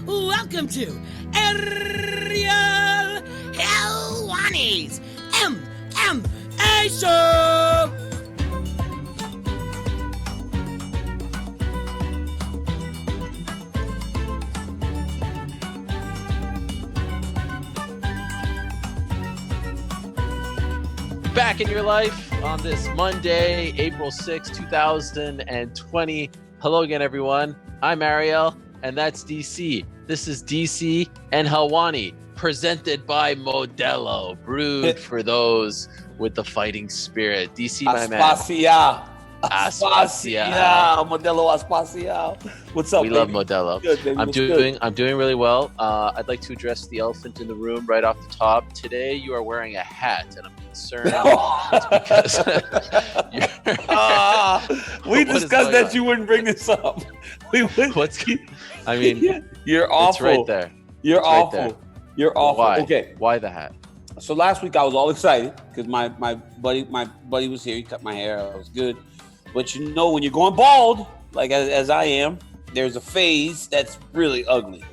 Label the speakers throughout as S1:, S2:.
S1: welcome to Ariel Helwani's MMA Show.
S2: Back in your life on this Monday, April 6, 2020. Hello again, everyone. I'm Ariel, and that's DC. This is DC and Helwani, presented by Modelo, brewed for those with the fighting spirit. DC, my man.
S3: Aspacia. Modelo Aspacia. What's up,
S2: We
S3: baby?
S2: love Modelo.
S3: Good, baby.
S2: I'm doing really well. I'd like to address the elephant in the room right off the top. Today, you are wearing a hat, and I'm concerned. It's because
S3: we discussed that you wouldn't bring this up. You're awful.
S2: It's right there.
S3: You're
S2: It's right
S3: awful.
S2: there.
S3: You're awful.
S2: Why?
S3: Okay.
S2: Why the hat?
S3: So last week I was all excited because my buddy was here. He cut my hair. I was good. But you know, when you're going bald, like as I am, there's a phase that's really ugly,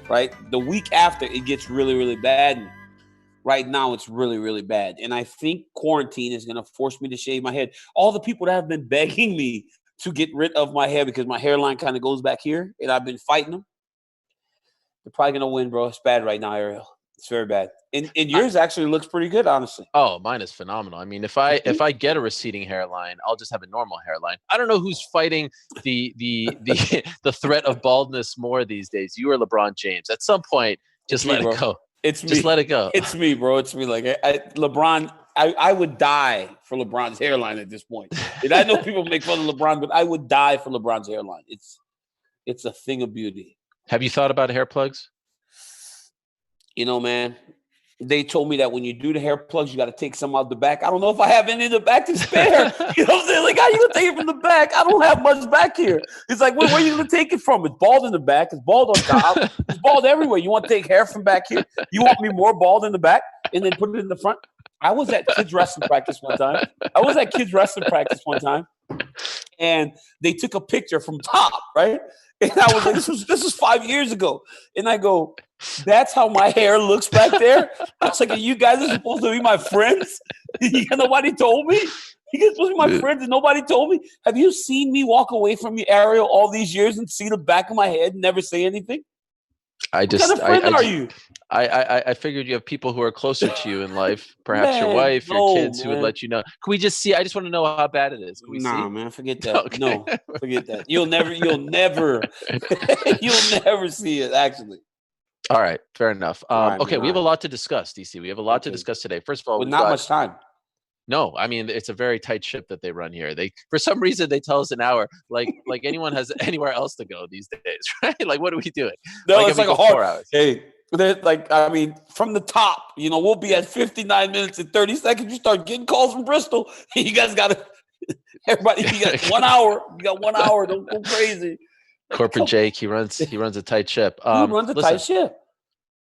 S3: right? The week after, it gets really, really bad. And right now, it's really, really bad. And I think quarantine is going to force me to shave my head. All the people that have been begging me to get rid of my hair because my hairline kind of goes back here, and I've been fighting them, they're probably going to win, bro. It's bad right now, Ariel. It's very bad. And yours actually looks pretty good, honestly.
S2: Oh, mine is phenomenal. I mean, if I get a receding hairline, I'll just have a normal hairline. I don't know who's fighting the the threat of baldness more these days. You or LeBron James. At some point, just let it go.
S3: It's me.
S2: Just let it go.
S3: It's me, bro. It's me. Like LeBron, I would die for LeBron's hairline at this point. And I know people make fun of LeBron, but I would die for LeBron's hairline. It's a thing of beauty.
S2: Have you thought about hair plugs?
S3: You know, man, they told me that when you do the hair plugs, you got to take some out the back. I don't know if I have any in the back to spare. You know what I'm saying? Like, how you going to take it from the back? I don't have much back here. It's like, where are you going to take it from? It's bald in the back. It's bald on top. It's bald everywhere. You want to take hair from back here? You want me more bald in the back and then put it in the front? I was at kids' wrestling practice one time. And they took a picture from top, right? And I was like, this was 5 years ago. And I go, that's how my hair looks back there? I was like, you guys are supposed to be my friends? Nobody told me? You guys are supposed to be my friends and nobody told me? Have you seen me walk away from you, Ariel, all these years and see the back of my head and never say anything? What kind of friend are you?
S2: I figured you have people who are closer to you in life, perhaps your wife, your kids, who would let you know. Can we just see? I just want to know how bad it is. Can we see?
S3: Man, forget that.
S2: Okay.
S3: No, forget that. You'll never see it, actually.
S2: All right, fair enough.
S3: Right,
S2: okay,
S3: man,
S2: we have a lot to discuss, DC. We have a lot to discuss today. First of all,
S3: But not much time.
S2: No, I mean, it's a very tight ship that they run here. For some reason, they tell us an hour, like anyone has anywhere else to go these days, right? Like, what are we doing?
S3: No, it's like a hard
S2: 4 hours.
S3: Hey, from the top, we'll be at 59 minutes and 30 seconds. You start getting calls from Bristol. You guys got to, everybody, you got 1 hour. You got 1 hour. Don't go crazy.
S2: Corporate Jake, he runs a tight ship.
S3: He runs a tight ship.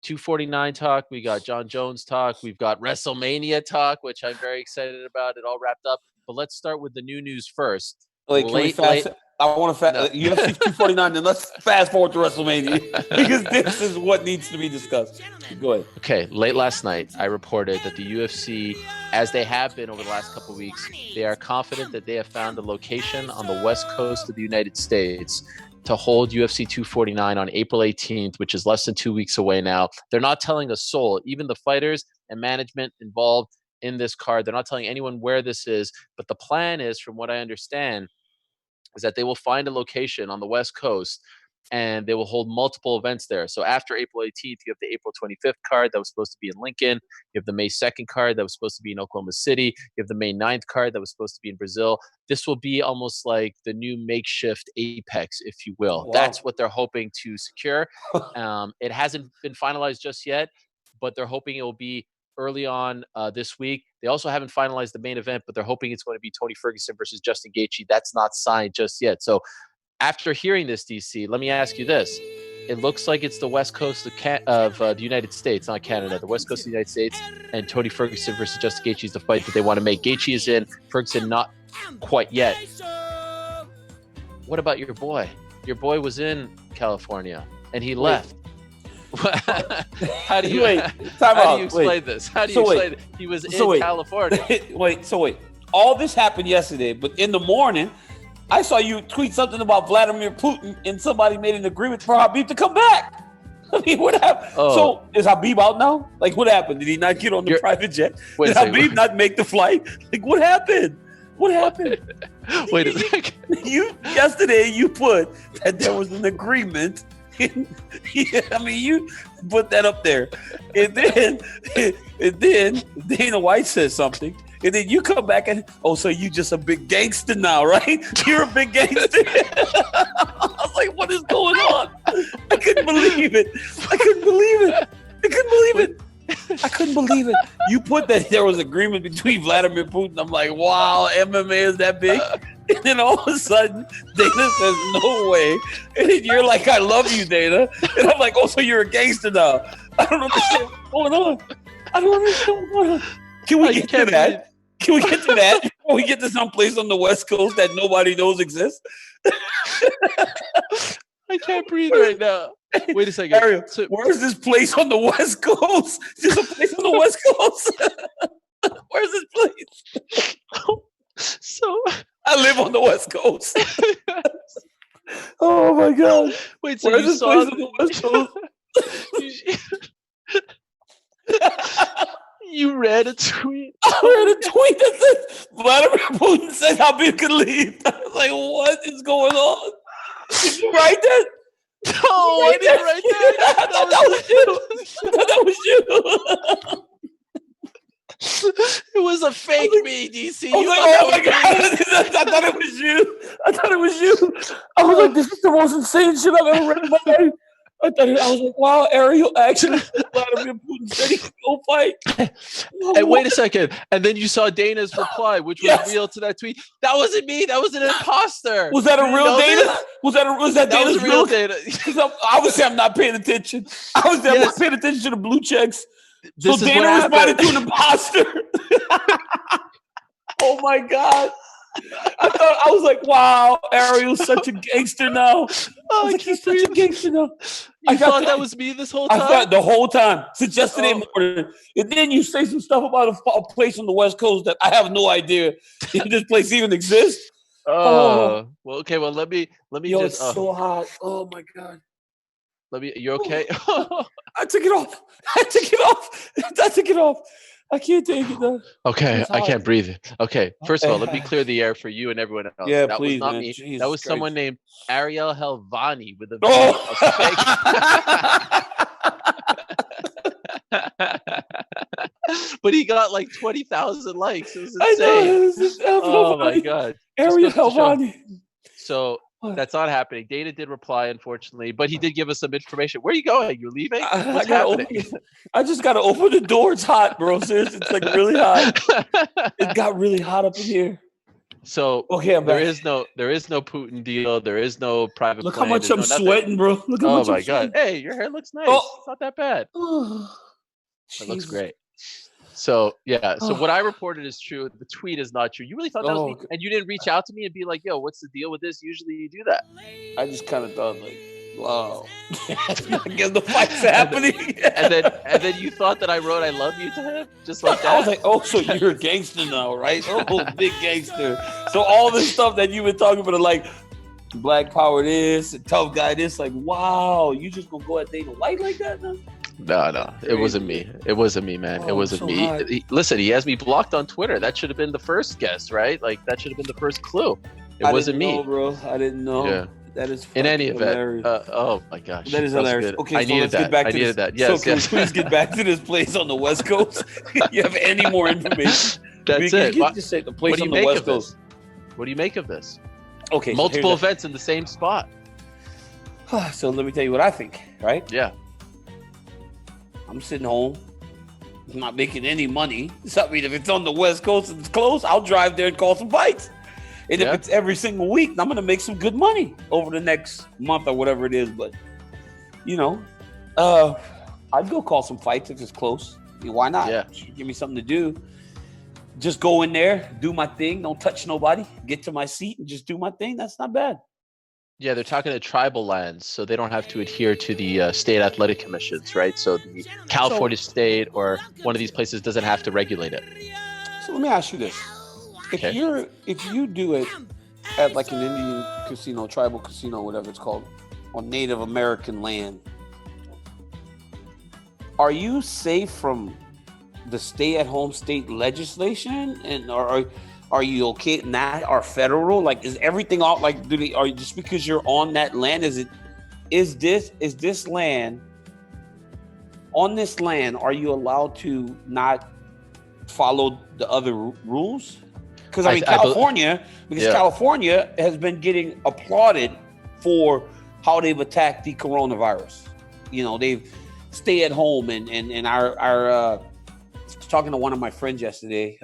S2: 249 talk. We got Jon Jones talk. We've got WrestleMania talk, which I'm very excited about. It all wrapped up. But let's start with the new news first.
S3: Wait, can we fast? I want to fast. No. UFC 249. Then let's fast forward to WrestleMania because this is what needs to be discussed. Go ahead.
S2: Okay. Late last night, I reported that the UFC, as they have been over the last couple of weeks, they are confident that they have found a location on the west coast of the United States to hold UFC 249 on April 18th, which is less than 2 weeks away now. They're not telling a soul, even the fighters and management involved in this card. They're not telling anyone where this is. But the plan is, from what I understand, is that they will find a location on the West Coast and they will hold multiple events there. So after April 18th, you have the April 25th card that was supposed to be in Lincoln. You have the May 2nd card that was supposed to be in Oklahoma City. You have the May 9th card that was supposed to be in Brazil. This will be almost like the new makeshift Apex, if you will. Wow. That's what they're hoping to secure. It hasn't been finalized just yet, but they're hoping it will be early on this week. They also haven't finalized the main event, but they're hoping it's going to be Tony Ferguson versus Justin Gaethje. That's not signed just yet. So after hearing this, DC, let me ask you this. It looks like it's the West Coast of the United States, not Canada, the West Coast of the United States, and Tony Ferguson versus Justin Gaethje is the fight that they want to make. Gaethje is in, Ferguson not quite yet. What about your boy? Your boy was in California, and he left. How do you
S3: Wait, time
S2: how
S3: out.
S2: do you explain
S3: Wait.
S2: this? How do
S3: So
S2: you
S3: wait.
S2: explain it? He was
S3: So
S2: in
S3: wait.
S2: California.
S3: Wait. All this happened yesterday, but in the morning, I saw you tweet something about Vladimir Putin, and somebody made an agreement for Habib to come back. I mean, what happened?
S2: Oh.
S3: So is Habib out now? Like, what happened? Did he not get on the private jet?
S2: Wait
S3: Did
S2: a second.
S3: Habib not make the flight? Like, what happened? What happened?
S2: Wait a second.
S3: Yesterday you put that there was an agreement. I mean, you put that up there, and then Dana White says something, and then you come back and so you just a big gangster now, right? You're a big gangster. I was like, what is going on? I couldn't believe it. I couldn't believe it. You put that there was agreement between Vladimir Putin. I'm like, wow, MMA is that big? And then all of a sudden, Dana says, no way. And then you're like, I love you, Dana. And I'm like, so you're a gangster now. I don't understand what's going on. Can we get to that? Can we get to that? Can we get to some place on the West Coast that nobody knows exists?
S2: I can't breathe right now. Wait a second.
S3: Ariel, where's this place on the West Coast? Is this a place on the West Coast? Where's this place?
S2: So
S3: I live on the West Coast. Oh my God!
S2: Wait, so
S3: where's
S2: you
S3: this
S2: saw
S3: place on the West Coast?
S2: You read a tweet.
S3: I read a tweet that said Vladimir Putin said Habib could leave. I was like, what is going on? Did you write that?
S2: No, I didn't write that.
S3: I thought that was you.
S2: It was a fake me, DC.
S3: I was like, oh my God. I thought it was you. I was like, this is the most insane shit I've ever read in my life. I was like, wow, Ariel actually Vladimir Putin said he could go fight.
S2: And wait a second. And then you saw Dana's reply, which was real to that tweet. That wasn't me. That was an imposter.
S3: Was that a real Dana? Was that Dana's
S2: real Dana?
S3: Obviously, I'm not paying attention. I'm not paying attention to the blue checks.
S2: This
S3: so
S2: is
S3: Dana
S2: what
S3: responded to an imposter. Oh my God. I was like, wow, Ariel's such a gangster now. He's such a gangster now.
S2: I thought that was me this whole time?
S3: I thought the whole time, since yesterday morning. And then you say some stuff about a place on the West Coast that I have no idea if this place even exists.
S2: Well, okay. Well, let me
S3: Yo,
S2: just.
S3: It's so hot. Oh my God.
S2: You okay?
S3: I took it off. I can't take it though.
S2: Okay, I can't breathe. Okay, first of all, let me clear the air for you and everyone else.
S3: Yeah,
S2: that
S3: please,
S2: was not
S3: man.
S2: me.
S3: Jesus
S2: that was
S3: Christ.
S2: someone named Ariel Helwani with a But he got like 20,000 likes. It was insane. Oh my God.
S3: Ariel Helwani.
S2: So that's not happening. Dana did reply, unfortunately, but he did give us some information. Where are you going? You're leaving? What's happening?
S3: I just got to open the door. It's hot, bro. Seriously, it's like really hot. It got really hot up in here.
S2: So
S3: okay,
S2: there is no Putin deal. There is no private.
S3: Look how much I'm sweating, bro. Look how much
S2: I'm
S3: I'm
S2: God! Hey, your hair looks nice. It's not that bad. It looks great. So yeah. So what I reported is true. The tweet is not true. You really thought that was me, and you didn't reach out to me and be like, "Yo, what's the deal with this?" Usually you do that.
S3: I just kind of thought like, wow, I guess the fight's happening.
S2: and then you thought that I wrote "I love you" to him, just like that.
S3: I was like, oh, so you're a gangster now, right? Oh, big gangster. So all this stuff that you've been talking about, like Black Power this, and tough guy this, like, wow, you just gonna go at Dana White like that now?
S2: No, it wasn't me. It wasn't me, man. It wasn't me. Listen, he has me blocked on Twitter. That should have been the first guess, right? Like that should have been the first clue. It wasn't me,
S3: bro. I didn't know.
S2: Yeah.
S3: That is
S2: in any
S3: hilarious.
S2: event. Oh my gosh,
S3: that is hilarious.
S2: Good.
S3: Okay,
S2: I needed that.
S3: Get back
S2: I
S3: to
S2: needed
S3: this.
S2: that. Yes,
S3: so can we please get back to this place on the West Coast? You have any more information?
S2: That's it.
S3: Just say the place on the West Coast.
S2: What do you make of this?
S3: Okay,
S2: multiple events in the same spot.
S3: So let me tell you what I think. Right?
S2: Yeah.
S3: I'm sitting home. I'm not making any money. I mean, if it's on the West Coast and it's close, I'll drive there and call some fights. And if it's every single week, I'm going to make some good money over the next month or whatever it is. But, I'd go call some fights if it's close. I mean, why not?
S2: Yeah.
S3: Give me something to do. Just go in there, do my thing. Don't touch nobody. Get to my seat and just do my thing. That's not bad.
S2: Yeah, they're talking to tribal lands, so they don't have to adhere to the state athletic commissions, right? So the California state or one of these places doesn't have to regulate it.
S3: So let me ask you this:
S2: Okay.
S3: if you do it at like an Indian casino, tribal casino, whatever it's called, on Native American land, are you safe from the stay-at-home state legislation, and are you okay in that? Or federal? Like, is everything all like? Are you, just because you're on that land? Is this land on this land? Are you allowed to not follow the other rules? Because I mean, California has been getting applauded for how they've attacked the coronavirus. You know, they've stay at home and our talking to one of my friends yesterday,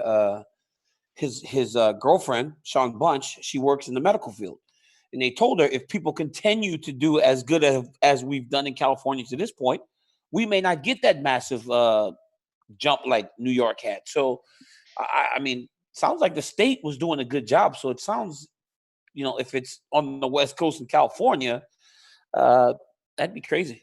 S3: his girlfriend, Sean Bunch, she works in the medical field. And they told her, if people continue to do as good as we've done in California to this point, we may not get that massive jump like New York had. So, I mean, sounds like the state was doing a good job. So it sounds, if it's on the West Coast in California, that'd be crazy.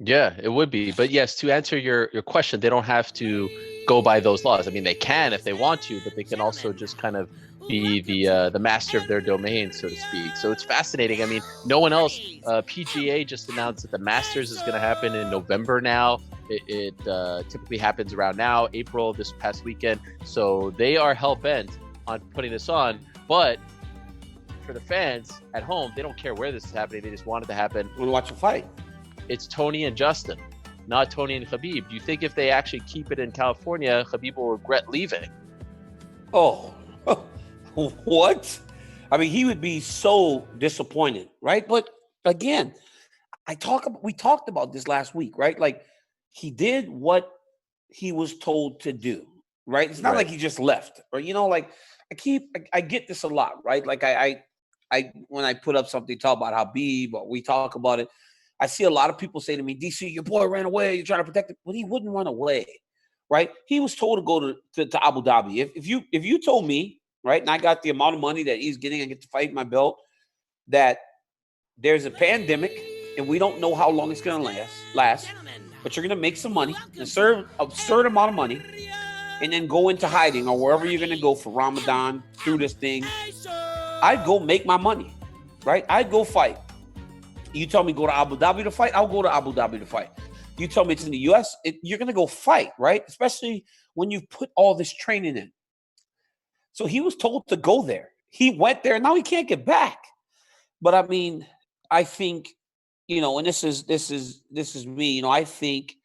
S2: Yeah, it would be. But yes, to answer your question, they don't have to go by those laws. I mean, they can if they want to, but they can also just kind of be the master of their domain, so to speak. So it's fascinating. I mean, no one else. PGA just announced that the Masters is going to happen in November now. It typically happens around now, April, this past weekend. So they are hell-bent on putting this on. But for the fans at home, they don't care where this is happening. They just want it to happen.
S3: We want to watch a fight.
S2: It's Tony and Justin, not Tony and Habib. Do you think if they actually keep it in California, Habib will regret leaving?
S3: Oh, what? I mean, he would be so disappointed, right? But again, we talked about this last week, right? Like, he did what he was told to do, right? It's not like he just left, or like I get this a lot, right? Like I when I put up something talk about Habib, or we talk about it, I see a lot of people say to me, DC, your boy ran away. You're trying to protect him. But he wouldn't run away, right? He was told to go to Abu Dhabi. If you told me, right, and I got the amount of money that he's getting, I get to fight my belt, that there's a pandemic and we don't know how long it's going to last, but you're going to make some money, an absurd amount of money, and then go into hiding or wherever you're going to go for Ramadan through this thing, I'd go make my money, right? I'd go fight. You tell me go to Abu Dhabi to fight, I'll go to Abu Dhabi to fight. You tell me it's in the U.S., you're going to go fight, right? Especially when you put all this training in. So he was told to go there. He went there. Now he can't get back. But I mean, I think, and this is me, I think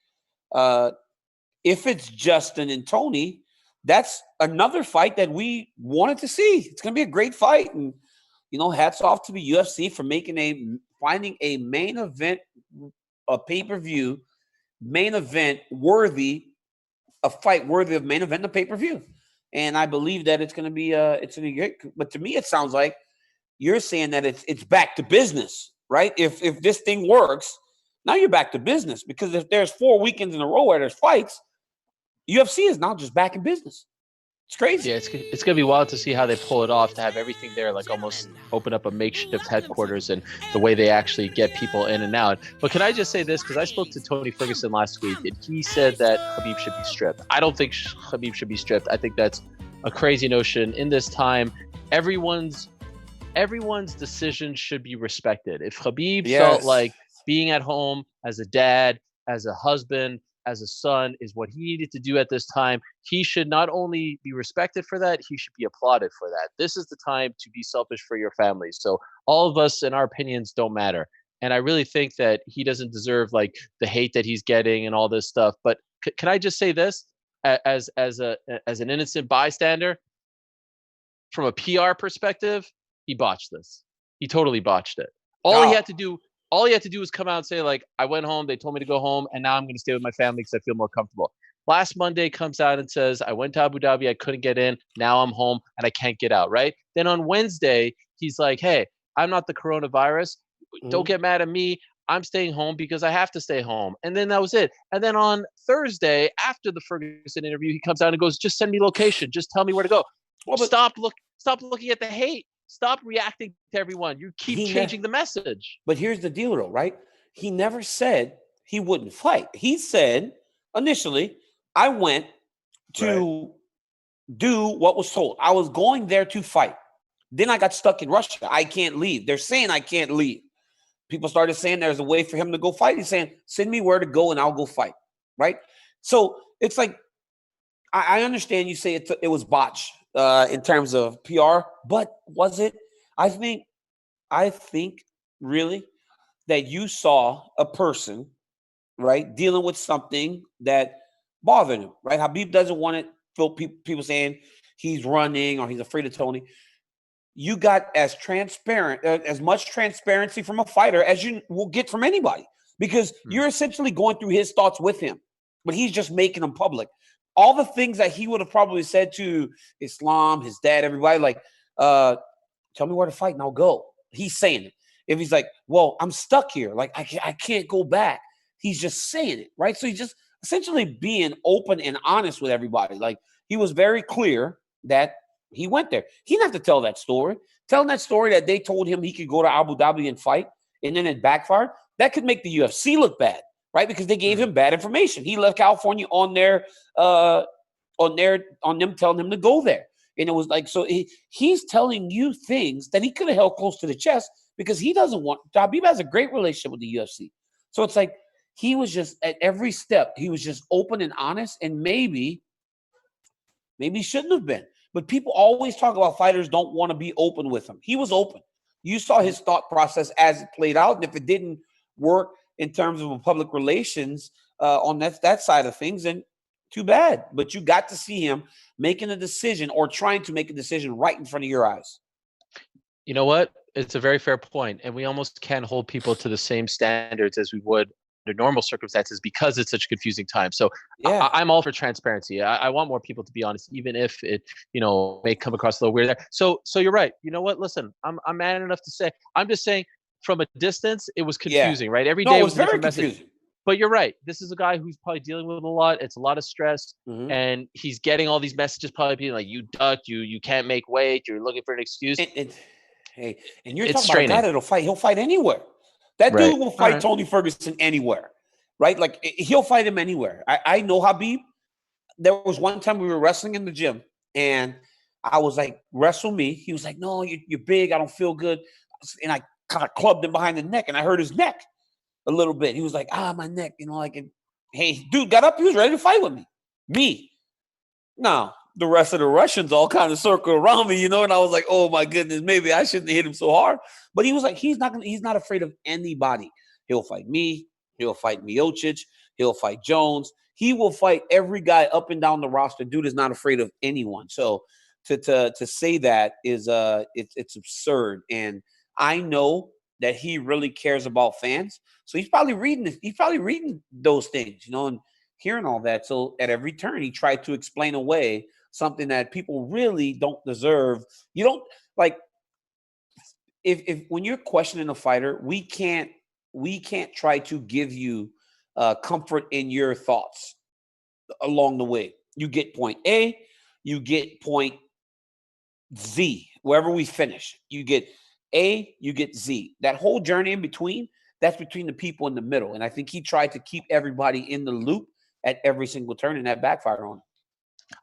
S3: if it's Justin and Tony, that's another fight that we wanted to see. It's going to be a great fight. And, hats off to the UFC for finding a main event, a pay-per-view, main event worthy, a fight worthy of main event and a pay-per-view. And I believe that it's going to be great. But to me, it sounds like you're saying that it's back to business, right? If this thing works, now you're back to business, because if there's 4 weekends in a row where there's fights, UFC is now just back in business. It's crazy.
S2: Yeah, it's going to be wild to see how they pull it off, to have everything there, like almost open up a makeshift headquarters, and the way they actually get people in and out. But can I just say this? Because I spoke to Tony Ferguson last week, and he said that Habib should be stripped. I don't think Habib should be stripped. I think that's a crazy notion. In this time, everyone's decision should be respected. If Habib felt like being at home as a dad, as a husband, as a son is what he needed to do at this time, he should not only be respected for that, he should be applauded for that. This is the time to be selfish for your family. So all of us and our opinions don't matter. And I really think that he doesn't deserve like the hate that he's getting and all this stuff. But can I just say this as an innocent bystander? From a PR perspective, he botched this. He totally botched it. All he had to do was come out and say, like, I went home, they told me to go home, and now I'm going to stay with my family because I feel more comfortable. Last Monday comes out and says, I went to Abu Dhabi, I couldn't get in, now I'm home and I can't get out, right? Then on Wednesday, he's like, hey, I'm not the coronavirus. Don't get mad at me. I'm staying home because I have to stay home. And then that was it. And then on Thursday, after the Ferguson interview, he comes out and goes, just send me location. Just tell me where to go. Well, stop looking at the hate. Stop reacting to everyone. You keep changing the message.
S3: But here's the deal, though, right? He never said he wouldn't fight. He said initially, I went to do what was told. I was going there to fight. Then I got stuck in Russia. I can't leave. They're saying I can't leave. People started saying there's a way for him to go fight. He's saying, send me where to go and I'll go fight. Right? So it's like, I understand you say it was botched in terms of PR, but was it? I think really that you saw a person, right, dealing with something that bothered him, right? Habib doesn't want it. People saying he's running or he's afraid of Tony. You got as much transparency from a fighter as you will get from anybody, because you're essentially going through his thoughts with him, but he's just making them public. All the things that he would have probably said to Islam, his dad, everybody, like, tell me where to fight and I'll go. He's saying it. If he's like, well, I'm stuck here, like I can't go back. He's just saying it, right? So he's just essentially being open and honest with everybody. Like, he was very clear that he went there. He didn't have to tell that story. Telling that story that they told him he could go to Abu Dhabi and fight, and then it backfired, that could make the UFC look bad, right? Because they gave him bad information. He left California on them telling him to go there. And it was like, so he's telling you things that he could have held close to the chest because he doesn't want. Habib has a great relationship with the UFC. So it's like he was just at every step, he was just open and honest, and maybe he shouldn't have been. But people always talk about fighters don't want to be open with him. He was open. You saw his thought process as it played out. And if it didn't work in terms of public relations on that side of things, then too bad. But you got to see him making a decision or trying to make a decision right in front of your eyes.
S2: You know what? It's a very fair point. And we almost can't hold people to the same standards as we would under normal circumstances because it's such a confusing time. So yeah. I'm all for transparency. I want more people to be honest, even if it, may come across a little weird there. So you're right. You know what? Listen, I'm man enough to say, I'm just saying from a distance, it was confusing, right? Every day was a different message. But you're right. This is a guy who's probably dealing with a lot. It's a lot of stress. And he's getting all these messages probably being like, you ducked, you can't make weight, you're looking for an excuse.
S3: Hey, and you're talking about a guy that'll fight. He'll fight anywhere. That dude will fight Tony Ferguson anywhere, right? Like, he'll fight him anywhere. I know Habib. There was one time we were wrestling in the gym, and I was like, wrestle me. He was like, no, you're big. I don't feel good. And I kind of clubbed him behind the neck, and I hurt his neck a little bit. He was like, my neck, hey, dude got up. He was ready to fight with me. Now, the rest of the Russians all kind of circle around me, and I was like, oh my goodness, maybe I shouldn't have hit him so hard. But he was like, he's not afraid of anybody. He'll fight me. He'll fight Miocic. He'll fight Jones. He will fight every guy up and down the roster. Dude is not afraid of anyone. So to say that is it's absurd. And I know that he really cares about fans. So he's probably reading those things, and hearing all that. So at every turn, he tried to explain away something that people really don't deserve. You don't like. If when you're questioning a fighter, we can't try to give you comfort in your thoughts along the way. You get point A, you get point Z, wherever we finish. You get A, you get Z. That whole journey in between, that's between the people in the middle. And I think he tried to keep everybody in the loop at every single turn, and that backfired on him.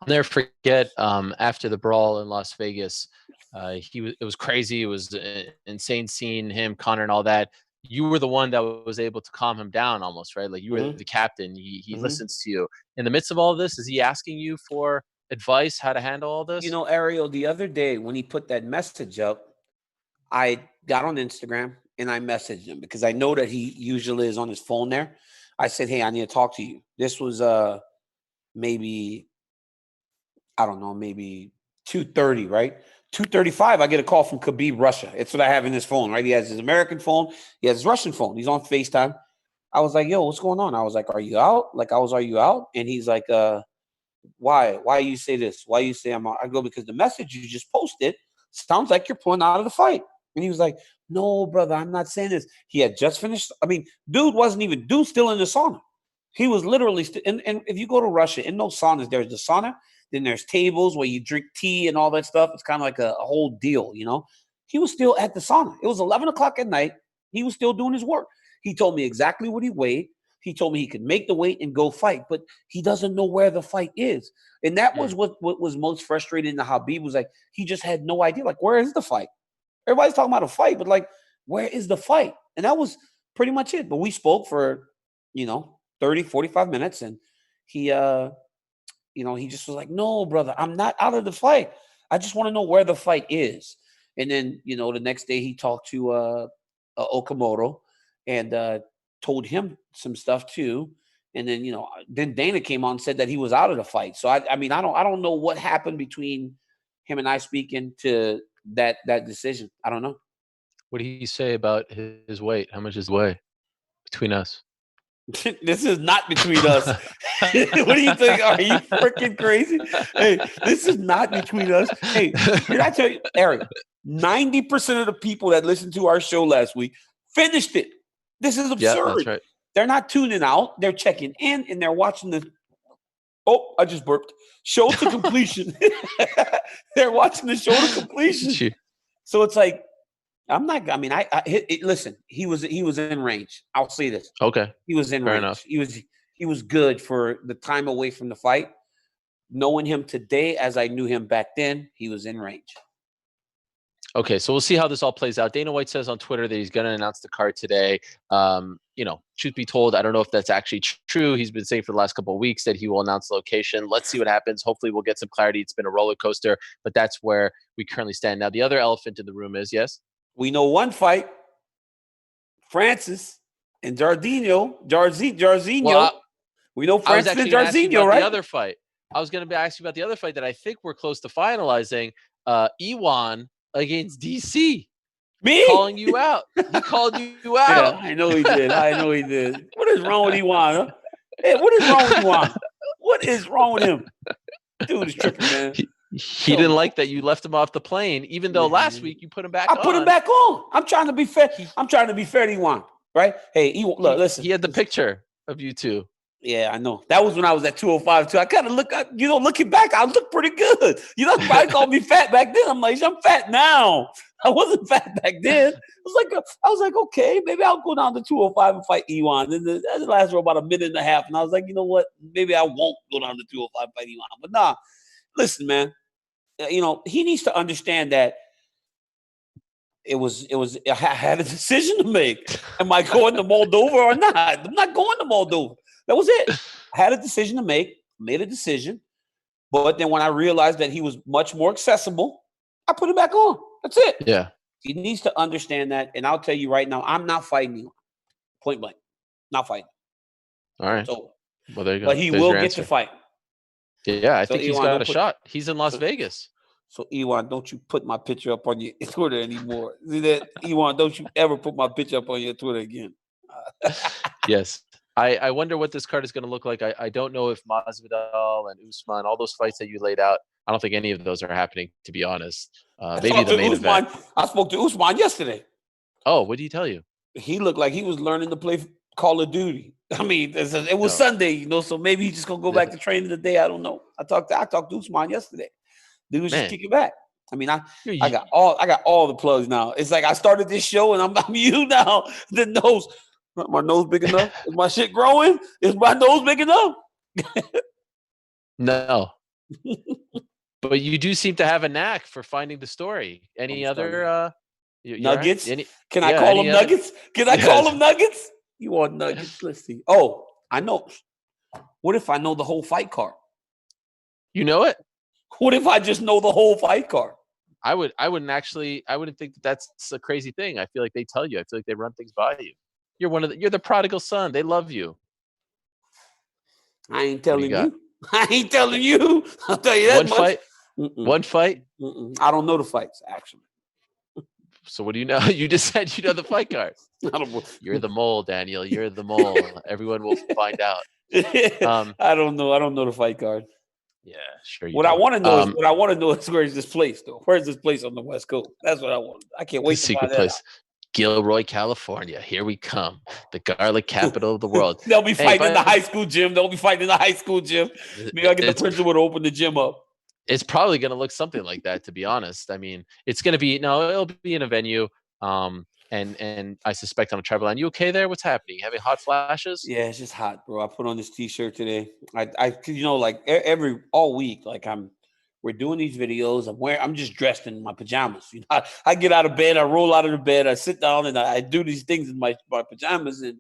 S2: I'll never forget after the brawl in Las Vegas, it was crazy. It was an insane seeing him, Connor, and all that. You were the one that was able to calm him down almost, right? Like, you were the captain. He listens to you. In the midst of all of this, is he asking you for advice, how to handle all this?
S3: Ariel, the other day when he put that message up, I got on Instagram and I messaged him because I know that he usually is on his phone there. I said, hey, I need to talk to you. This was maybe 2:30, right? 2:35, I get a call from Khabib, Russia. It's what I have in his phone, right? He has his American phone. He has his Russian phone. He's on FaceTime. I was like, yo, what's going on? I was like, are you out? Are you out? And he's like, why? Why you say this? Why you say I'm out? I go, because the message you just posted sounds like you're pulling out of the fight. And he was like, no, brother, I'm not saying this. He had just finished. I mean, dude still in the sauna. He was literally and if you go to Russia, in those saunas, there's the sauna, then there's tables where you drink tea and all that stuff. It's kind of like a whole deal, he was still at the sauna. It was 11 o'clock at night. He was still doing his work. He told me exactly what he weighed. He told me he could make the weight and go fight, but he doesn't know where the fight is. And that was what was most frustrating to Habib, was like, he just had no idea. Like, where is the fight? Everybody's talking about a fight, but like, where is the fight? And that was pretty much it. But we spoke for, 30, 45 minutes. And he, he just was like, no, brother, I'm not out of the fight. I just want to know where the fight is. And then, the next day he talked to Okamoto and told him some stuff too. And then, then Dana came on and said that he was out of the fight. So I don't know what happened between him and I speaking to that decision. I don't know.
S2: What did he say about his weight? How much is the weight between us?
S3: This is not between us. What do you think? Are you freaking crazy? Hey, this is not between us. Hey, did I tell you, Ariel, 90% of the people that listened to our show last week finished it. This is absurd.
S2: Yeah, that's right.
S3: They're not tuning out. They're checking in and they're watching the. Oh, I just burped. Show to completion. They're watching the show to completion. So it's like, I'm not. I mean, listen. He was in range. I'll say this.
S2: Okay.
S3: He was in
S2: Fair
S3: range.
S2: enough.
S3: He was good for the time away from the fight. Knowing him today as I knew him back then, he was in range.
S2: Okay, so we'll see how this all plays out. Dana White says on Twitter that he's going to announce the card today. Truth be told, I don't know if that's actually true. He's been saying for the last couple of weeks that he will announce the location. Let's see what happens. Hopefully we'll get some clarity. It's been a roller coaster, but that's where we currently stand. Now, the other elephant in the room is, yes?
S3: We know one fight, Francis and Jarzinho. Well, we know Francis and Jarzinho, right?
S2: The other fight. I was going to ask you about the other fight that I think we're close to finalizing. Iwan against DC.
S3: Me?
S2: Calling you out. He called you out.
S3: Yeah, I know he did. What is wrong with Iwan? Huh? Hey, what is wrong with Iwan? What is wrong with him? Dude is tripping, man.
S2: He didn't like that you left him off the plane, even though last week you put him back on.
S3: I put him back on. I'm trying to be fair. I'm trying to be fair to Iwan, right? Hey, Iwan, look, listen.
S2: He had the picture of you two.
S3: Yeah, I know. That was when I was at 205 too. I kind of looking back, I look pretty good. Somebody called me fat back then. I'm like, I'm fat now. I wasn't fat back then. I was like, okay, maybe I'll go down to 205 and fight Iwan. And that lasted for about a minute and a half. And I was like, you know what? Maybe I won't go down to 205 and fight Iwan. But nah, listen, man. He needs to understand that I had a decision to make. Am I going to Moldova or not? I'm not going to Moldova. That was it. I had a decision to make, made a decision. But then when I realized that he was much more accessible, I put it back on. That's it.
S2: Yeah.
S3: He needs to understand that. And I'll tell you right now, I'm not fighting you. Point blank. Not fighting.
S2: All right.
S3: So,
S2: well, there you go.
S3: But he will get to fight.
S2: Yeah, I think he's got a shot. He's in Las Vegas.
S3: So, Iwan, don't you put my picture up on your Twitter anymore. See that? Iwan, don't you ever put my picture up on your Twitter again.
S2: Yes. I wonder what this card is going to look like. I don't know if Masvidal and Usman, all those fights that you laid out, I don't think any of those are happening, to be honest. Maybe the main event.
S3: I spoke to Usman yesterday.
S2: Oh, what did he tell you?
S3: He looked like he was learning to play Call of Duty. I mean, it was Sunday, so maybe he's just going to go back to training today. I don't know. I talked to Usman yesterday. Dude was just kicking back. I mean, I got all the plugs now. It's like I started this show and I'm you now. The nose. My nose big enough? Is my shit growing? Is my nose big enough?
S2: No. But you do seem to have a knack for finding the story. Any other
S3: nuggets? Can I call them nuggets? Can I call them nuggets? You want nuggets? Let's see. Oh, I know. What if I know the whole fight card?
S2: You know it?
S3: What if I just know the whole fight card?
S2: I wouldn't think that's a crazy thing. I feel like they tell you. I feel like they run things by you. You're the prodigal son. They love you.
S3: I ain't telling you. I ain't telling you. I'll tell you that much.
S2: One fight?
S3: I don't know the fights, actually.
S2: So what do you know? You just said you know the fight card. You're the mole, Daniel. You're the mole. Everyone will find out.
S3: I don't know. I don't know the fight card.
S2: Yeah, sure.
S3: What I want to know is where is this place, though? Where's this place on the West Coast? That's what I want. I can't wait to find that out.
S2: Gilroy, California. Here we come. The garlic capital of the world.
S3: They'll be fighting in the high school gym. Maybe I'll get the principal to open the gym up.
S2: It's probably going to look something like that, to be honest. I mean, it's going to be it'll be in a venue, and I suspect on a travel line. You okay there? What's happening? You having hot flashes?
S3: Yeah, it's just hot, bro. I put on this T-shirt today. Like all week, like we're doing these videos. I'm just dressed in my pajamas. I get out of bed, I roll out of the bed, I sit down, and I do these things in my pajamas, and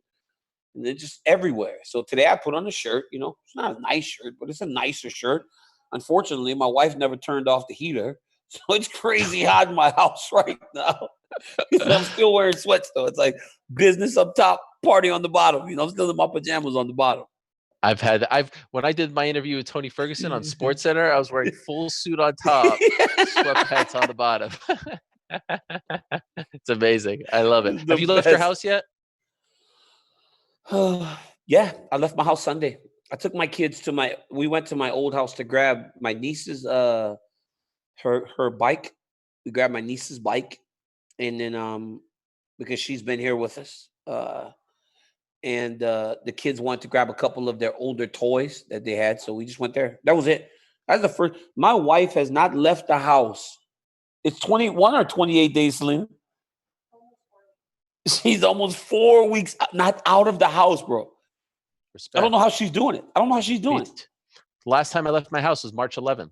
S3: they're just everywhere. So today I put on a shirt. It's not a nice shirt, but it's a nicer shirt. Unfortunately, my wife never turned off the heater, so it's crazy hot in my house right now. I'm still wearing sweats though. It's like business up top, party on the bottom. I'm still in my pajamas on the bottom.
S2: When I did my interview with Tony Ferguson on SportsCenter, I was wearing full suit on top, sweatpants on the bottom. It's amazing. I love it. Have you left your house yet?
S3: Yeah, I left my house Sunday. I took my kids we went to my old house to grab my niece's her bike. We grabbed my niece's bike, and then because she's been here with us, and the kids wanted to grab a couple of their older toys that they had, so we just went there. That was it. That's the first. My wife has not left the house. It's 21 or 28 days, Selena. She's almost 4 weeks not out of the house, bro. Respect. I don't know how she's doing it.
S2: Last time I left my house was March 11th.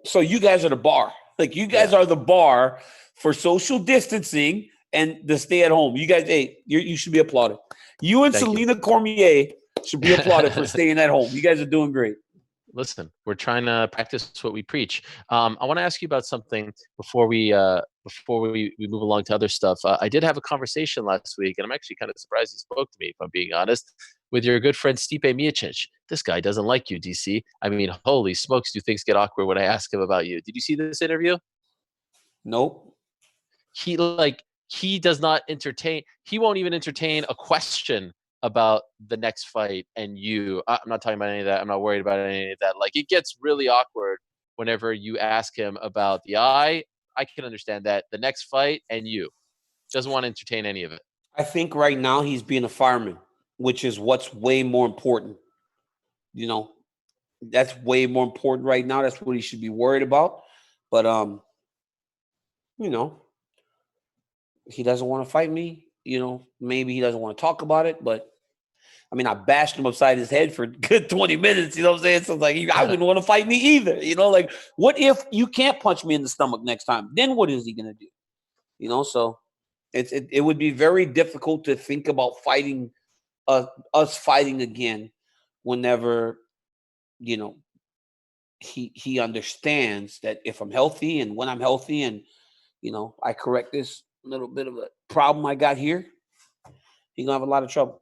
S3: So you guys are the bar. Like you guys are the bar for social distancing and the stay at home. You guys, you should be applauded. You and Selena Cormier should be applauded for staying at home. You guys are doing great.
S2: Listen, we're trying to practice what we preach. I want to ask you about something before we move along to other stuff. I did have a conversation last week, and I'm actually kind of surprised he spoke to me, if I'm being honest, with your good friend Stipe Miocic. This guy doesn't like you, DC. I mean, holy smokes, do things get awkward when I ask him about you? Did you see this interview?
S3: Nope.
S2: He does not entertain. He won't even entertain a question about the next fight and you. I'm not talking about any of that. I'm not worried about any of that. Like, it gets really awkward whenever you ask him about the eye. I can understand that. The next fight and you. Doesn't want to entertain any of it.
S3: I think right now he's being a fireman, which is what's way more important. That's way more important right now. That's what he should be worried about. But he doesn't want to fight me. Maybe he doesn't want to talk about it, but I mean, I bashed him upside his head for a good 20 minutes. You know what I'm saying? So like, I wouldn't want to fight me either. Like, what if you can't punch me in the stomach next time? Then what is he going to do? So it would be very difficult to think about fighting us fighting again whenever, he understands that if I'm healthy and when I'm healthy and, I correct this little bit of a problem I got here, he's going to have a lot of trouble.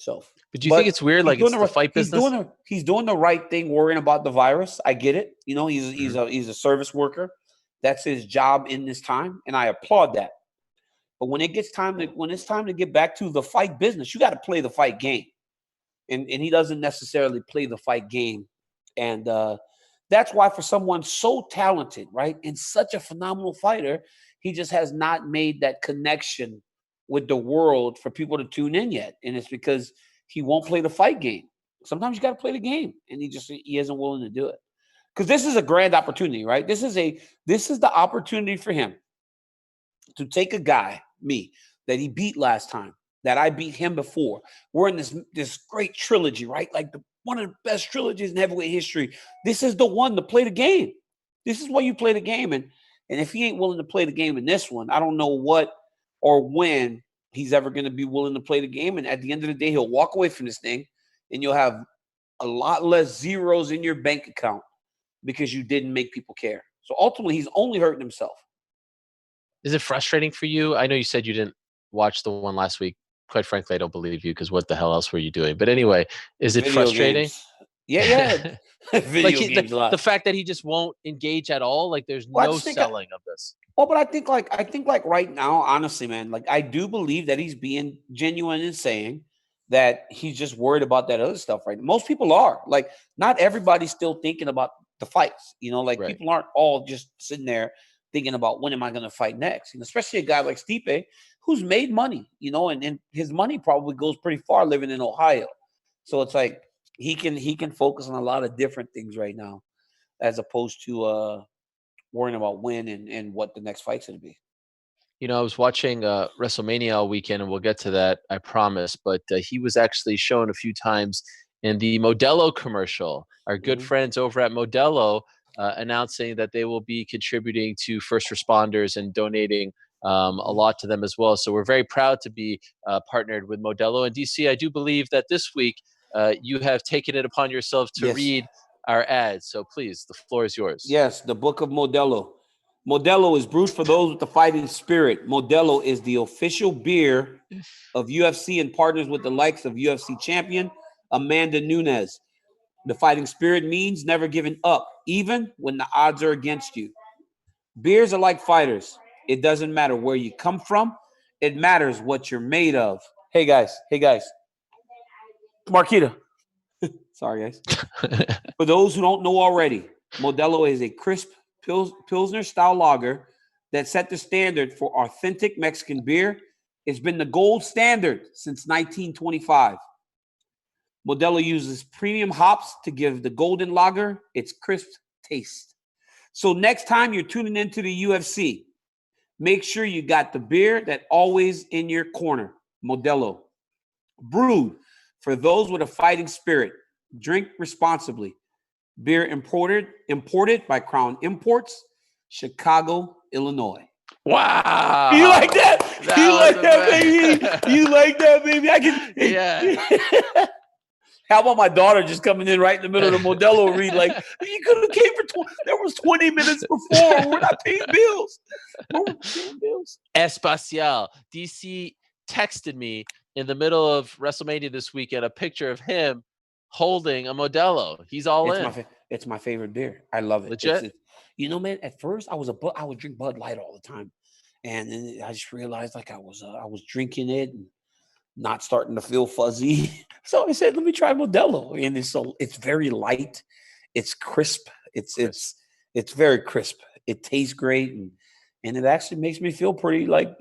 S2: But do you think it's weird? Like, it's the fight business?
S3: He's doing the right thing, worrying about the virus. I get it. He's a service worker. That's his job in this time, and I applaud that. But when it's time to get back to the fight business, you got to play the fight game, and he doesn't necessarily play the fight game, and that's why for someone so talented, right, and such a phenomenal fighter, he just has not made that connection with the world for people to tune in yet. And it's because he won't play the fight game. Sometimes you got to play the game, and he isn't willing to do it. Because this is a grand opportunity, right? This is the opportunity for him to take a guy, me, that he beat last time, that I beat him before. We're in this great trilogy, right? Like one of the best trilogies in heavyweight history. This is the one to play the game. This is why you play the game. And if he ain't willing to play the game in this one, I don't know what or when he's ever going to be willing to play the game. And at the end of the day, he'll walk away from this thing, and you'll have a lot less zeros in your bank account because you didn't make people care. So ultimately, he's only hurting himself.
S2: Is it frustrating for you? I know you said you didn't watch the one last week. Quite frankly, I don't believe you, because what the hell else were you doing? But anyway, is it frustrating?
S3: Games. Yeah. Video games a lot.
S2: The fact that he just won't engage at all, like there's no selling of this.
S3: Well, but I think right now, honestly, man, like I do believe that he's being genuine in saying that he's just worried about that other stuff, right? Most people are. Like, not everybody's still thinking about the fights. Right. People aren't all just sitting there thinking about when am I going to fight next. Especially a guy like Stipe, who's made money, and his money probably goes pretty far living in Ohio. So it's like he can focus on a lot of different things right now. as opposed to worrying about when and what the next fight's going to be.
S2: You know, I was watching WrestleMania all weekend, and we'll get to that, I promise. But he was actually shown a few times in the Modelo commercial. Our good friends over at Modelo announcing that they will be contributing to first responders and donating a lot to them as well. So we're very proud to be partnered with Modelo. And DC, I do believe that this week you have taken it upon yourself to read our ads. So please, the floor is yours.
S3: Yes, the book of Modelo. Modelo is brewed for those with the fighting spirit. Modelo is the official beer of UFC and partners with the likes of UFC champion Amanda Nunes. The fighting spirit means never giving up, even when the odds are against you. Beers are like fighters. It doesn't matter where you come from. It matters what you're made of. Hey, guys. Marquita. Sorry, guys. For those who don't know already, Modelo is a crisp Pilsner-style lager that set the standard for authentic Mexican beer. It's been the gold standard since 1925. Modelo uses premium hops to give the golden lager its crisp taste. So next time you're tuning into the UFC, make sure you got the beer that always in your corner. Modelo. Brewed for those with a fighting spirit. Drink responsibly. Beer imported by Crown Imports, Chicago, Illinois.
S2: Wow.
S3: You like that? Baby? You like that, baby? I can.
S2: Yeah.
S3: How about my daughter just coming in right in the middle of the Modelo read? Like, you could have came for there was 20 minutes before. We're not paying bills.
S2: Espacial. DC texted me in the middle of WrestleMania this weekend a picture of him holding a Modelo. He's all in.
S3: It's my favorite beer. I love it.
S2: Legit.
S3: You know, man. At first, I would drink Bud Light all the time, and then I just realized like I was drinking it and not starting to feel fuzzy. So I said, let me try Modelo, and it's very light. It's crisp. It's very crisp. It tastes great, and it actually makes me feel pretty like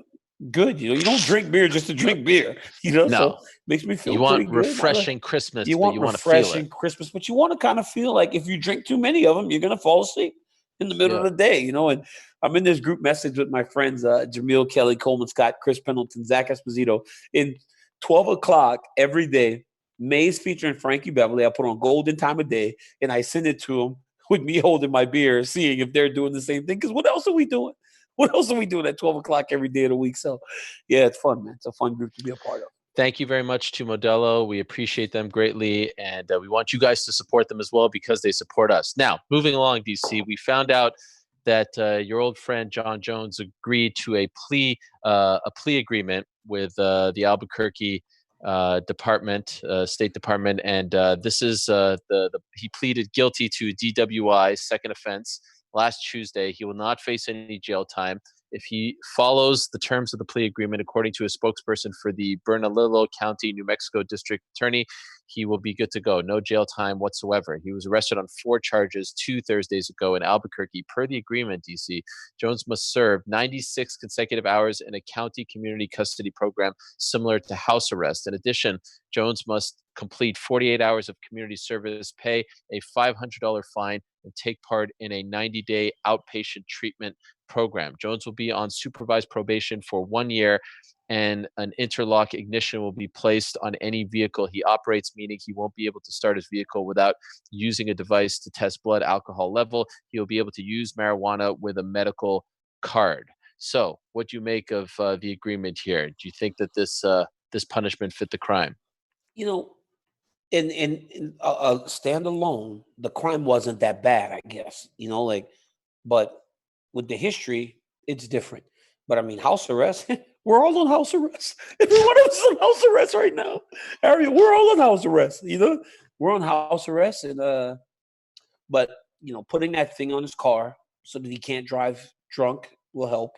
S3: good. You know, you don't drink beer just to drink beer. You know,
S2: no.
S3: So it makes me feel
S2: you
S3: pretty
S2: want
S3: good.
S2: refreshing Christmas.
S3: You want refreshing
S2: feel
S3: Christmas, but you want to kind of feel like if you drink too many of them, you're gonna fall asleep in the middle of the day. You know, and I'm in this group message with my friends Jamil, Kelly, Coleman, Scott, Chris Pendleton, Zach Esposito. In 12 o'clock every day, Mays featuring Frankie Beverly. I put on Golden Time of Day, and I send it to them with me holding my beer, seeing if they're doing the same thing. Because what else are we doing? What else are we doing at 12 o'clock every day of the week? So, yeah, it's fun, man. It's a fun group to be a part of.
S2: Thank you very much to Modelo. We appreciate them greatly, and we want you guys to support them as well because they support us. Now, moving along, DC, we found out that your old friend Jon Jones agreed to a plea agreement with the Albuquerque State Department, and this is he pleaded guilty to DWI, second offense, last Tuesday. He will not face any jail time if he follows the terms of the plea agreement. According to a spokesperson for the Bernalillo County, New Mexico District Attorney, he will be good to go. No jail time whatsoever. He was arrested on 4 charges 2 Thursdays ago in Albuquerque. Per the agreement, DC, Jones must serve 96 consecutive hours in a county community custody program similar to house arrest. In addition, Jones must complete 48 hours of community service, pay a $500 fine, and take part in a 90-day outpatient treatment program. Jones will be on supervised probation for 1 year, and an interlock ignition will be placed on any vehicle he operates, meaning he won't be able to start his vehicle without using a device to test blood alcohol level. He'll be able to use marijuana with a medical card. So, what do you make of the agreement here? Do you think that this punishment fit the crime?
S3: You know, in standalone, the crime wasn't that bad, I guess. You know, like, but with the history, it's different. But I mean, house arrest, we're all on house arrest. Everyone else is on house arrest right now. Ariel, we're all on house arrest. You know, we're on house arrest, and but you know, putting that thing on his car so that he can't drive drunk will help.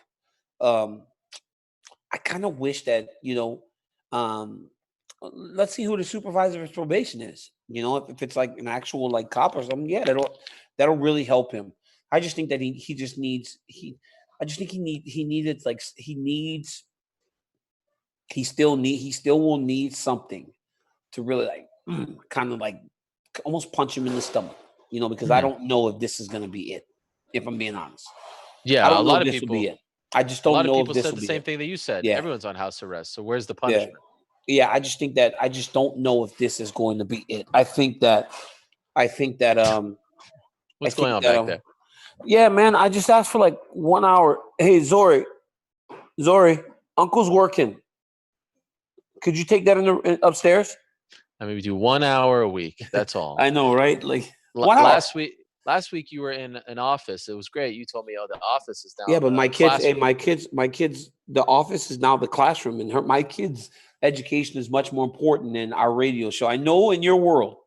S3: I kind of wish that, you know, let's see who the supervisor of probation is. You know, if it's like an actual like cop or something, yeah, that'll really help him. I just think that he still will need something to really like kind of like almost punch him in the stomach. because I don't know if this is going to be it, if I'm being honest.
S2: Yeah,
S3: I don't
S2: a
S3: know
S2: lot
S3: if
S2: of
S3: this
S2: people.
S3: will be it. I just
S2: A
S3: don't
S2: lot of
S3: know if
S2: people
S3: this
S2: said
S3: will
S2: the
S3: be
S2: same
S3: it.
S2: thing that you said.
S3: Yeah.
S2: Everyone's on house arrest. So where's the punishment?
S3: Yeah, I just don't know if this is going to be it. I think that
S2: What's going on back there?
S3: Yeah, man, I just asked for like 1 hour. Hey, Zori, Uncle's working. Could you take that upstairs?
S2: I mean, we do 1 hour a week. That's all.
S3: I know, right? Like 1 hour.
S2: Last week you were in an office. It was great. You told me, the office is down.
S3: Yeah, but my kids, the office is now the classroom, and my kids' education is much more important than our radio show. I know in your world.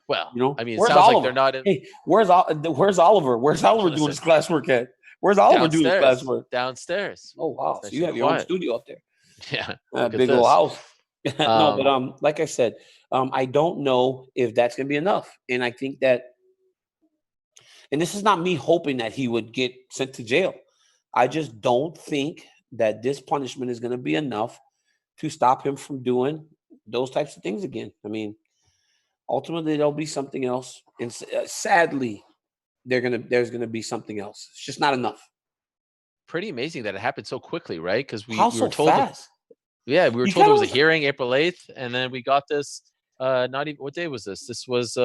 S2: Well, I mean, it
S3: where's
S2: sounds
S3: Oliver?
S2: like they're not in.
S3: Hey, where's Oliver? Where's Oliver doing his classwork at? Where's Oliver doing his classwork?
S2: Downstairs.
S3: Oh wow!
S2: Nice
S3: So you have your own studio up there.
S2: Yeah,
S3: Big old house. No, but like I said, I don't know if that's gonna be enough, and I think that, and this is not me hoping that he would get sent to jail. I just don't think that this punishment is gonna be enough to stop him from doing those types of things again. I mean, ultimately there'll be something else, and sadly, there's gonna be something else. It's just not enough.
S2: Pretty amazing that it happened so quickly, right? Because we
S3: so
S2: were told
S3: fast.
S2: We were told it was a hearing April 8th, and then we got this. Not even, what day was this? This was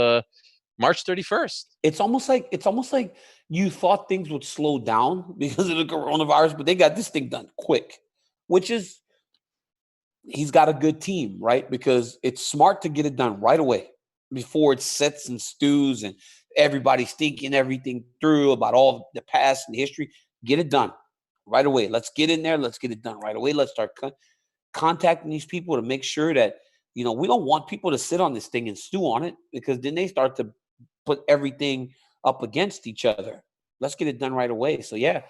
S2: March 31st.
S3: It's almost like you thought things would slow down because of the coronavirus, but they got this thing done quick, which is, he's got a good team, right? Because it's smart to get it done right away before it sets and stews and everybody's thinking everything through about all the past and history. Get it done right away. Let's get in there. Let's get it done right away. Let's start contacting these people to make sure that, we don't want people to sit on this thing and stew on it, because then they start to put everything up against each other. Let's get it done right away. So yeah,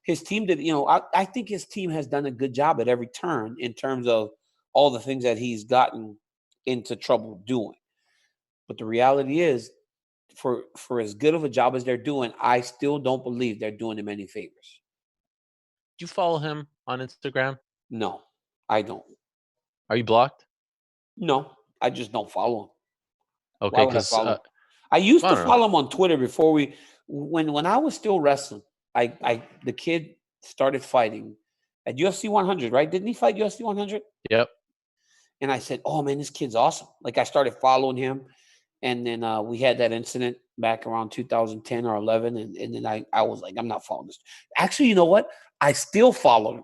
S3: his team did, I think his team has done a good job at every turn in terms of all the things that he's gotten into trouble doing. But the reality is, for as good of a job as they're doing, I still don't believe they're doing him any favors.
S2: Do you follow him on Instagram?
S3: No, I don't.
S2: Are you blocked?
S3: No, I just don't follow him.
S2: Okay, because
S3: I used to follow him on Twitter before when I was still wrestling. The kid started fighting at UFC 100, right? Didn't he fight UFC 100?
S2: Yep.
S3: And I said, "Oh man, this kid's awesome!" Like, I started following him, and then we had that incident back around 2010 or 11, and then I was like, "I'm not following this." Actually, you know what? I still followed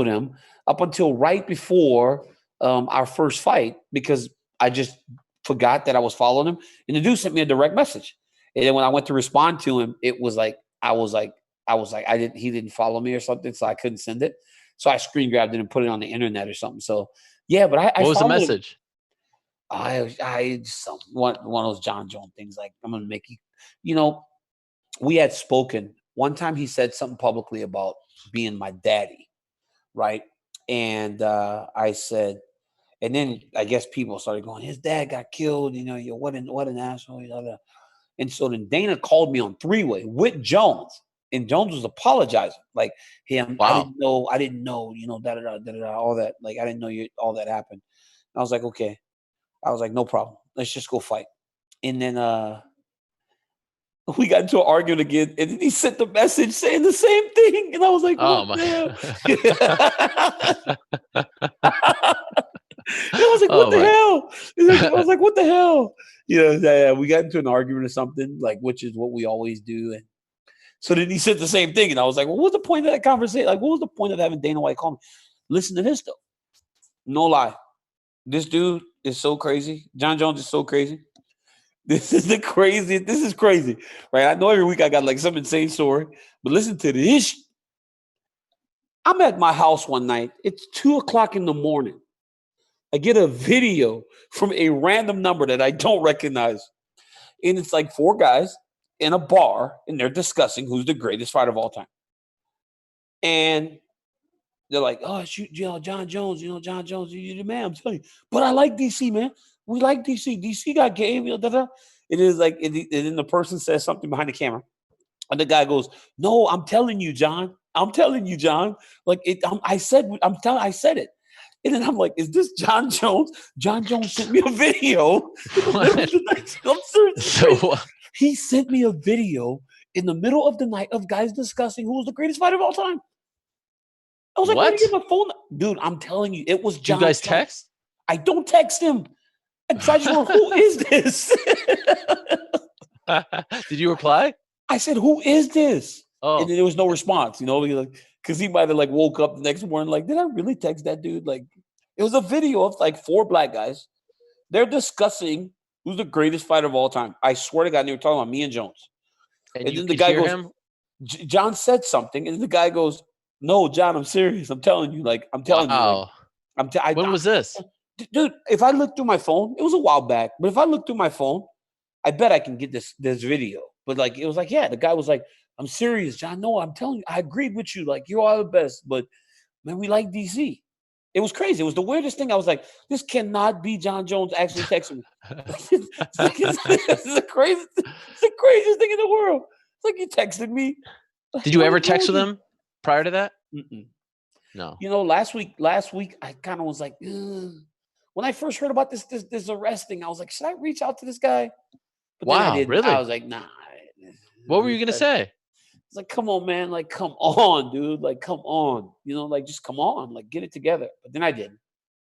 S3: him. Up until right before our first fight, because I just forgot that I was following him, and the dude sent me a direct message. And then when I went to respond to him, it was like he didn't follow me or something, so I couldn't send it. So I screen grabbed it and put it on the internet or something. So yeah, but I
S2: what was the message?
S3: I just one of those Jon Jones things, like, I'm gonna make you. We had spoken one time. He said something publicly about being my daddy, right? And I said, and then I guess people started going, his dad got killed. What an asshole. And so then Dana called me on three-way with Jones, and Jones was apologizing, like, him.
S2: Wow.
S3: I didn't know, all that. Like, I didn't know all that happened. And I was like, okay. I was like, no problem. Let's just go fight. And then we got into an argument again, and then he sent the message saying the same thing, and I was like,
S2: "Oh my!"
S3: I was like, "What the hell?" I was like, "What the hell?" Yeah. We got into an argument or something, like, which is what we always do. And so then he said the same thing, and I was like, "Well, what's the point of that conversation? Like, what was the point of having Dana White call me?" Listen to this though. No lie, this dude is so crazy. Jon Jones is so crazy. This is crazy, right? I know every week I got like some insane story, but listen to this. I'm at my house one night. It's 2:00 in the morning. I get a video from a random number that I don't recognize. And it's like 4 guys in a bar, and they're discussing who's the greatest fighter of all time. And they're like, "Oh, shoot, Jon Jones, Jon Jones, you're the man, I'm telling you." But I like DC, man. We like DC. DC got game, da-da. It is like, and then the person says something behind the camera. And the guy goes, "No, I'm telling you, John. I'm telling you, John. Like, I said it." And then I'm like, is this Jon Jones? Jon Jones sent me a video. I'm serious.
S2: So
S3: He sent me a video in the middle of the night of guys discussing who was the greatest fighter of all time. I was like, where did you get my phone? Dude, I'm telling you, it was
S2: do
S3: Jon
S2: you guys
S3: Jones.
S2: text?
S3: I don't text him. I just wrote, who is this?
S2: Did you reply?
S3: I said, who is this?
S2: Oh,
S3: And then there was no response, because he might have like woke up the next morning like, did I really text that dude? Like, it was a video of like 4 black guys. They're discussing who's the greatest fighter of all time. I swear to God, they were talking about me and Jones.
S2: and you
S3: then the
S2: could
S3: guy
S2: hear
S3: goes,
S2: him?
S3: John said something, and the guy goes, no, John, I'm serious. I'm telling you. Like, I'm telling you.
S2: Wow.
S3: Like,
S2: When was this?
S3: dude, if I look through my phone, it was a while back, but if I look through my phone, I bet I can get this video. But like, it was like, yeah, the guy was like, I'm serious, John. No, I'm telling you, I agreed with you. Like, you are the best, but man, we like DC. It was crazy. It was the weirdest thing. I was like, this cannot be Jon Jones actually texting me. This is the craziest thing in the world. It's like, you texted me.
S2: Did you ever text with him prior to that?
S3: Mm-mm.
S2: No.
S3: Last week, I kind of was like, ugh. When I first heard about this arrest thing, I was like, should I reach out to this guy? But then I
S2: Wow,
S3: didn't.
S2: really?
S3: I was like, nah.
S2: What were you gonna say?
S3: It's like, come on, man. Like, come on, dude. Like, come on. Like, just come on. Like, get it together. But then I didn't.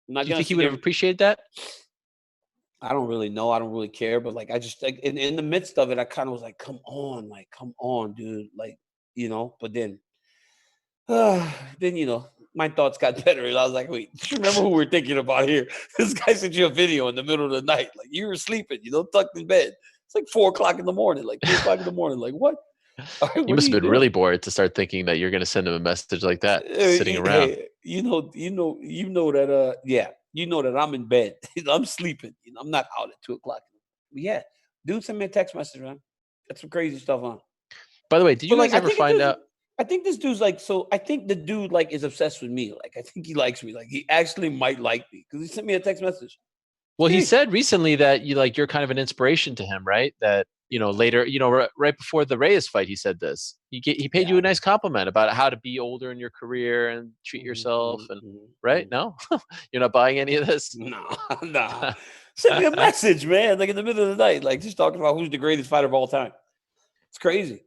S3: I'm not
S2: Do you
S3: gonna
S2: think he
S3: sit
S2: would
S3: there-
S2: have appreciated that?
S3: I don't really know. I don't really care. But like, I just like in the midst of it, I kind of was like, come on, dude. Like, But then, my thoughts got better, and I was like, wait, do you remember who we're thinking about here? This guy sent you a video in the middle of the night, like you were sleeping, tucked in bed. It's like 4 o'clock in the morning, like 3 o'clock in the morning. Like, what? All right,
S2: You must have been really bored to start thinking that you're gonna send him a message like that, sitting around.
S3: Hey, that I'm in bed. I'm sleeping. I'm not out at 2 o'clock. But yeah, dude, send me a text message, man. That's some crazy stuff on.
S2: By the way, did you guys
S3: I
S2: ever
S3: think
S2: find out?
S3: I think this dude's like, so I think the dude like is obsessed with me. Like, I think he likes me. Like, he actually might like me because he sent me a text message.
S2: Well, he said recently that you're kind of an inspiration to him, right? That later, right before the Reyes fight, he said this. He paid you a nice compliment about how to be older in your career and treat yourself, and right? No, you're not buying any of this.
S3: No. Send me a message, man. Like in the middle of the night, like just talking about who's the greatest fighter of all time. It's crazy.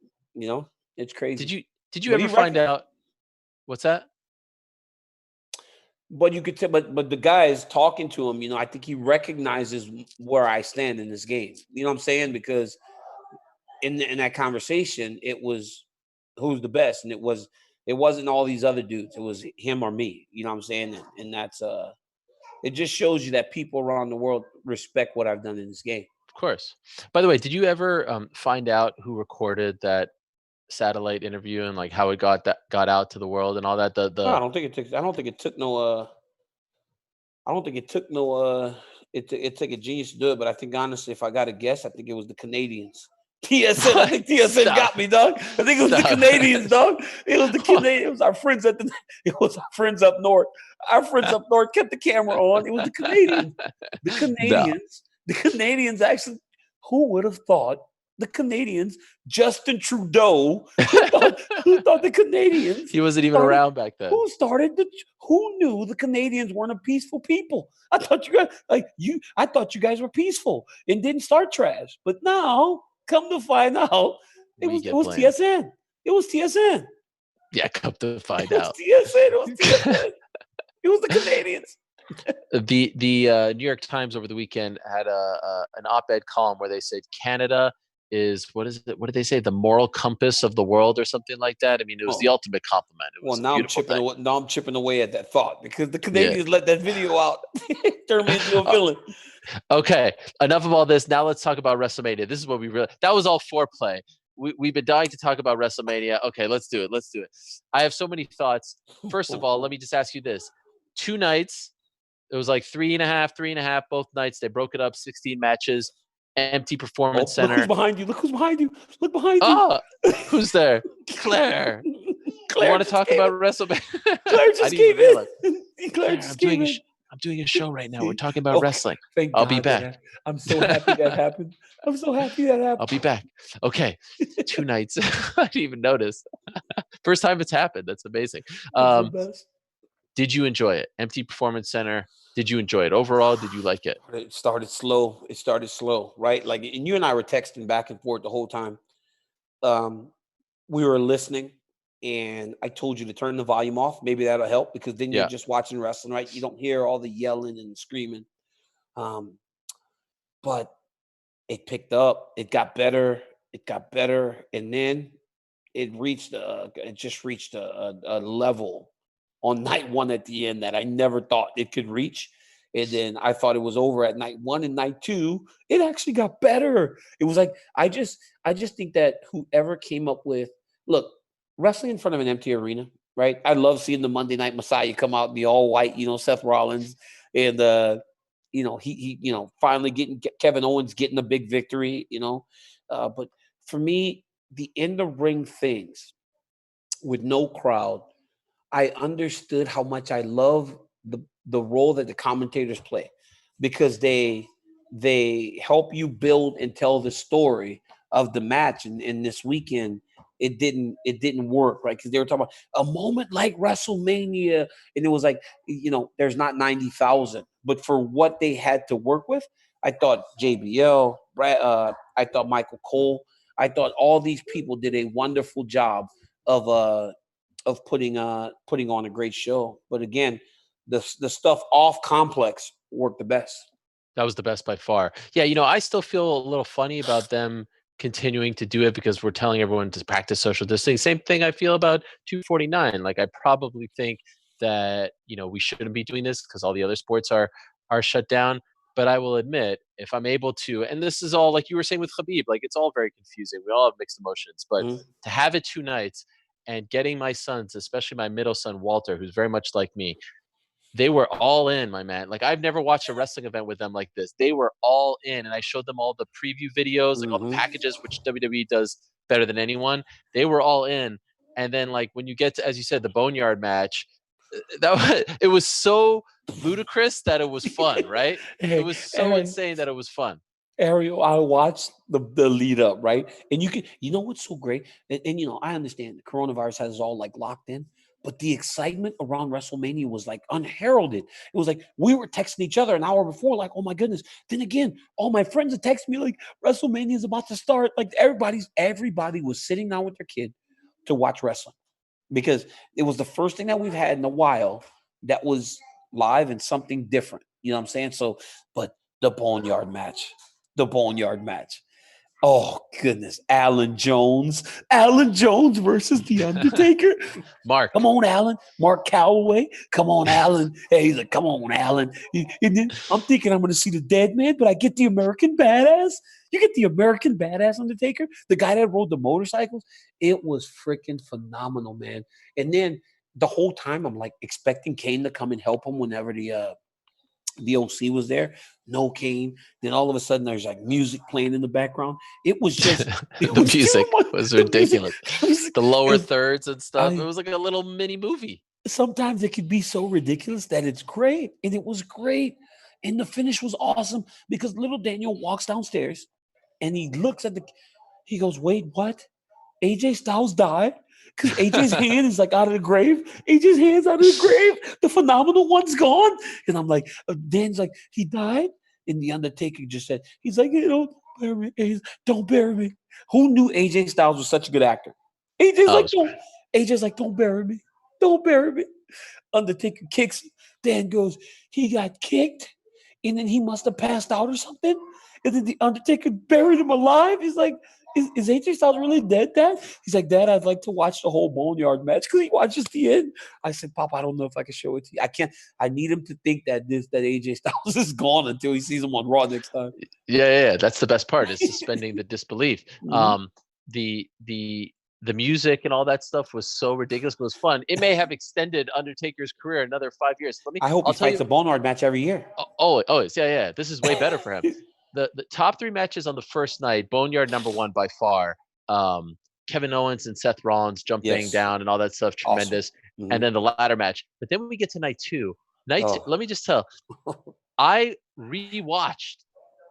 S3: It's crazy.
S2: Did you ever find out? What's that?
S3: But you could tell, but the guy is talking to him. I think he recognizes where I stand in this game. You know what I'm saying? Because in that conversation, it was who's the best, and it wasn't all these other dudes. It was him or me. You know what I'm saying? And that's it just shows you that people around the world respect what I've done in this game.
S2: Of course. By the way, did you ever find out who recorded that satellite interview and like how it got out to the world and all that?
S3: No, I don't think it took. I don't think it took no. It took a genius to do it, but I think honestly, if I got to guess, I think it was the Canadians. TSN. I think TSN got me, dog. I think it was the Canadians, dog. It was the Canadians. It was our friends It was our friends up north. Our friends up north kept the camera on. It was the Canadians. The Canadians. The Canadians actually. Who would have thought? The Canadians, Justin Trudeau, who thought the Canadians?
S2: He wasn't even around back then.
S3: Who knew the Canadians weren't a peaceful people? I thought you guys were peaceful and didn't start trash. But now, come to find out, it was TSN. It was TSN.
S2: Yeah, come to find out.
S3: It was TSN. It was the Canadians.
S2: The New York Times over the weekend had an op-ed column where they said Canada is, what is it? What did they say? The moral compass of the world or something like that. I mean, it was the ultimate compliment. It was
S3: now I'm chipping away at that thought because the Canadians let that video out, turn me into a villain.
S2: Okay, enough of all this. Now let's talk about WrestleMania. This is what that was all foreplay. We've been dying to talk about WrestleMania. Okay, let's do it. I have so many thoughts. First of all, let me just ask you this. 2 nights. It was like 3.5, both nights. They broke it up, 16 matches. Empty performance center.
S3: Look who's behind you. Look behind you.
S2: Oh, who's there? Claire. You want to talk about WrestleMania?
S3: Claire just came in. Claire just came in.
S2: I'm doing a show right now. We're talking about wrestling.
S3: I'll be back. I'm so happy that happened. I'll
S2: be back. Okay. 2 nights. I didn't even notice. First time it's happened. That's amazing. Did you enjoy it? Empty Performance Center. Did you enjoy it overall? Did you like it?
S3: It started slow. It started slow, right? Like, and you and I were texting back and forth the whole time. We were listening, and I told you to turn the volume off. Maybe that'll help, because then you're
S2: Yeah.
S3: just watching wrestling, right? You don't hear all the yelling and screaming. But it picked up. It got better. It got better, and then it just reached a level on night one at the end that I never thought it could reach. And then I thought it was over at night one, and night two, it actually got better. It was like, I just think that whoever came up with, look, wrestling in front of an empty arena, right? I love seeing the Monday Night Messiah come out and be all white, Seth Rollins, and he finally getting Kevin Owens getting a big victory, but for me, the in the ring things with no crowd, I understood how much I love the role that the commentators play, because they help you build and tell the story of the match. And in this weekend, it didn't work, right? Because they were talking about a moment like WrestleMania, and it was like, there's not 90,000, but for what they had to work with, I thought JBL, I thought Michael Cole, I thought all these people did a wonderful job of putting on a great show. But again, the stuff off complex worked the best.
S2: That was the best by far. Yeah, I still feel a little funny about them continuing to do it, because we're telling everyone to practice social distancing. Same thing I feel about 249. Like, I probably think that, we shouldn't be doing this because all the other sports are shut down. But I will admit, if I'm able to, and this is all, like you were saying with Habib, like, it's all very confusing. We all have mixed emotions, but to have it 2 nights and getting my sons, especially my middle son, Walter, who's very much like me, they were all in, my man. Like, I've never watched a wrestling event with them like this. They were all in, and I showed them all the preview videos, like all the packages, which WWE does better than anyone. They were all in. And then, like, when you get to, as you said, the Boneyard match, it was so ludicrous that it was fun, right? It was so insane that it was fun.
S3: Ariel, I watched the lead up, right? And you know what's so great? And I understand the coronavirus has us all like locked in, but the excitement around WrestleMania was like unheralded. It was like we were texting each other an hour before, like, oh my goodness. Then again, all my friends would text me like WrestleMania is about to start. Like, everybody was sitting down with their kid to watch wrestling, because it was the first thing that we've had in a while that was live and something different. You know what I'm saying? So, but the Boneyard match. Oh, goodness. Alan Jones versus The Undertaker.
S2: Mark.
S3: Come on, Alan. Mark Calloway. Come on, Alan. Hey, he's like, come on, Alan. And then I'm thinking I'm going to see the dead man, but I get the American Badass. You get the American Badass Undertaker, the guy that rode the motorcycles. It was freaking phenomenal, man. And then the whole time I'm like expecting Kane to come and help him whenever the OC was there. No Kane. Then all of a sudden there's like music playing in the background. It was just
S2: the music was ridiculous. The lower thirds and stuff. It was like a little mini movie.
S3: Sometimes it could be so ridiculous that it's great. And it was great. And the finish was awesome, because little Daniel walks downstairs and he looks at he goes, wait, what? AJ Styles died? Because AJ's hand is like out of the grave. AJ's hand's out of the grave. The phenomenal one's gone. And I'm like, Dan's like, he died? And the Undertaker just said, he's like, don't bury me. Don't bury me. Who knew AJ Styles was such a good actor? AJ's like, don't bury me. Don't bury me. Undertaker kicks. Dan goes, he got kicked, and then he must have passed out or something. And then the Undertaker buried him alive. He's like, is AJ Styles really dead, Dad? He's like, Dad, I'd like to watch the whole Boneyard match, because he watches the end. I said, Papa, I don't know if I can show it to you. I can't. I need him to think that AJ Styles is gone until he sees him on Raw next time.
S2: Yeah. That's the best part, is suspending the disbelief. The music and all that stuff was so ridiculous, but it was fun. It may have extended Undertaker's career another 5 years.
S3: I hope he fights a Boneyard match every year.
S2: Oh, yeah. This is way better for him. The top 3 matches on the first night, Boneyard number 1 by far. Kevin Owens and Seth Rollins jumping down and all that stuff, tremendous. Awesome. And then the ladder match. But then when we get to night 2, let me just tell, I rewatched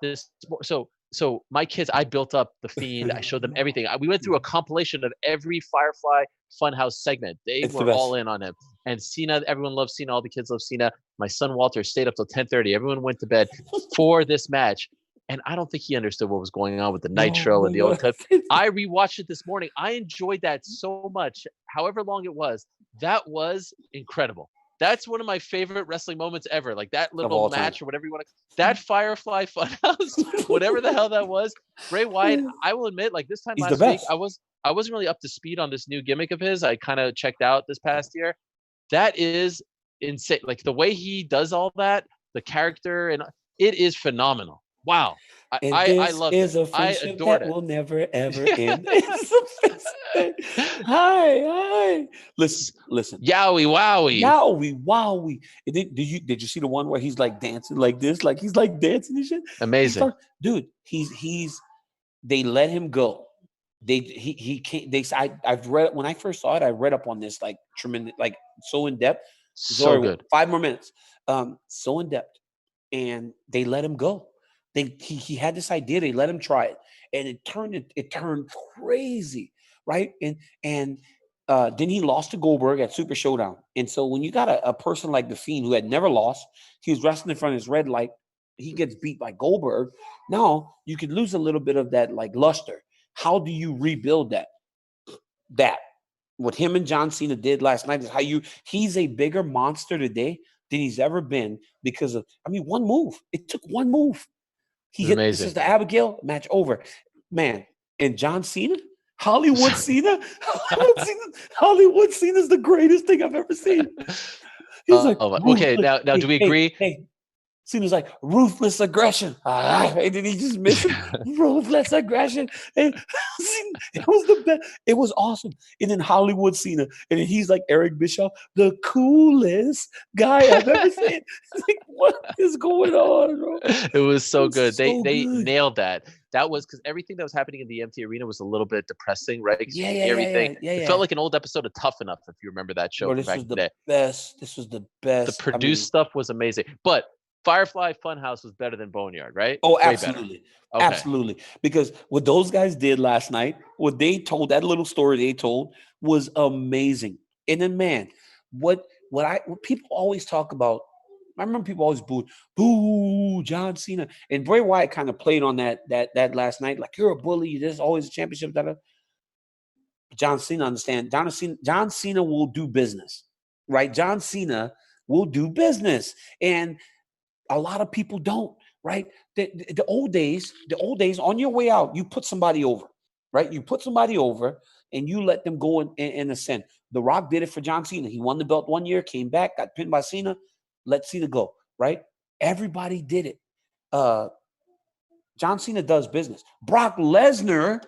S2: this. So So my kids, I built up the Fiend. I showed them everything. We went through a compilation of every Firefly Funhouse segment. They
S3: It's the
S2: were all
S3: best.
S2: in on him. And Cena, everyone loves Cena. All the kids love Cena. My son Walter stayed up till 10:30. Everyone went to bed for this match. And I don't think he understood what was going on with the Nitro and the old clip. I rewatched it this morning. I enjoyed that so much. However long it was, that was incredible. That's one of my favorite wrestling moments ever. Like that little match or whatever you want to. That Firefly Funhouse, whatever the hell that was. Bray Wyatt. I will admit, like this time
S3: He's
S2: last
S3: the
S2: week,
S3: best.
S2: I wasn't really up to speed on this new gimmick of his. I kind of checked out this past year. That is insane. Like the way he does all that, the character, and it is phenomenal. Wow.
S3: And
S2: I
S3: this
S2: loved it.
S3: is a
S2: I
S3: friendship
S2: adored
S3: that
S2: it.
S3: will never ever end. It's the best thing. Hi. Listen.
S2: Yowie wowie.
S3: Yowie, wowie. Did you see the one where he's like dancing like this? Like he's like dancing and shit.
S2: Amazing.
S3: Dude, they let him go. He can't. I've read when I first saw it. I read up on this like tremendous, like so in depth.
S2: So good.
S3: 5 more minutes. So in depth, and they let him go. He had this idea. They let him try it, and it turned crazy, right? And then he lost to Goldberg at Super Showdown. And so when you got a person like the Fiend who had never lost, he was wrestling in front of his red light. He gets beat by Goldberg. Now you could lose a little bit of that like luster. How do you rebuild that? What him and John Cena did last night is he's a bigger monster today than he's ever been because of, one move. It took one move. He hit
S2: amazing.
S3: This is the Abigail match over. Man, and John Cena? Hollywood Cena? Hollywood Cena is the greatest thing I've ever seen. He's like,
S2: okay, now do we agree?
S3: Hey. Cena's like, ruthless aggression. And then he just missed him. Ruthless aggression. And it was the best. It was awesome. And then Hollywood Cena. And then he's like Eric Bischoff, the coolest guy I've ever seen. It's like, what is going on, bro?
S2: It was so good. They nailed that. That was because everything that was happening in the empty arena was a little bit depressing, right?
S3: Yeah.
S2: It felt like an old episode of Tough Enough, if you remember that show.
S3: Bro, this was the best. This was the best.
S2: The produced stuff was amazing. But Firefly Funhouse was better than Boneyard, right?
S3: Oh, absolutely. Okay. Absolutely. Because what those guys did last night, what they told, that little story they told was amazing. And then, man, what people always talk about, I remember people always boo John Cena. And Bray Wyatt kind of played on that last night. Like, you're a bully. There's always a championship. John Cena understand. John Cena will do business, right? John Cena will do business. And a lot of people don't, right? The old days, on your way out, you put somebody over, right? You put somebody over and you let them go and ascend. The Rock did it for John Cena. He won the belt 1 year, came back, got pinned by Cena, let Cena go, right? Everybody did it. John Cena does business. Brock Lesnar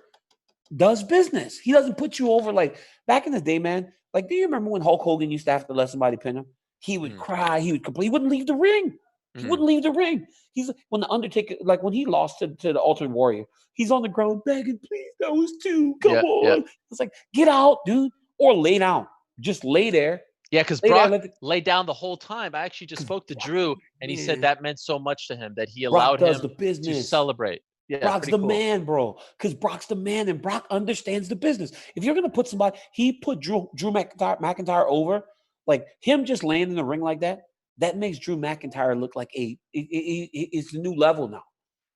S3: does business. He doesn't put you over like back in the day, man. Like, do you remember when Hulk Hogan used to have to let somebody pin him? He would cry. He would complain. He wouldn't leave the ring. He wouldn't leave the ring. He's when the Undertaker, like when he lost to the Ultimate Warrior, he's on the ground begging, please, that was two. Come on. Yeah. It's like, get out, dude, or lay down. Just lay there.
S2: Yeah, because Brock laid down the whole time. I actually just spoke to Drew, and he said that meant so much to him that he allowed him to celebrate. Yeah,
S3: Brock's the man, bro. Because Brock's the man, and Brock understands the business. If you're gonna put somebody, he put Drew McIntyre over, like him just laying in the ring like that. That makes Drew McIntyre look like it's a new level now.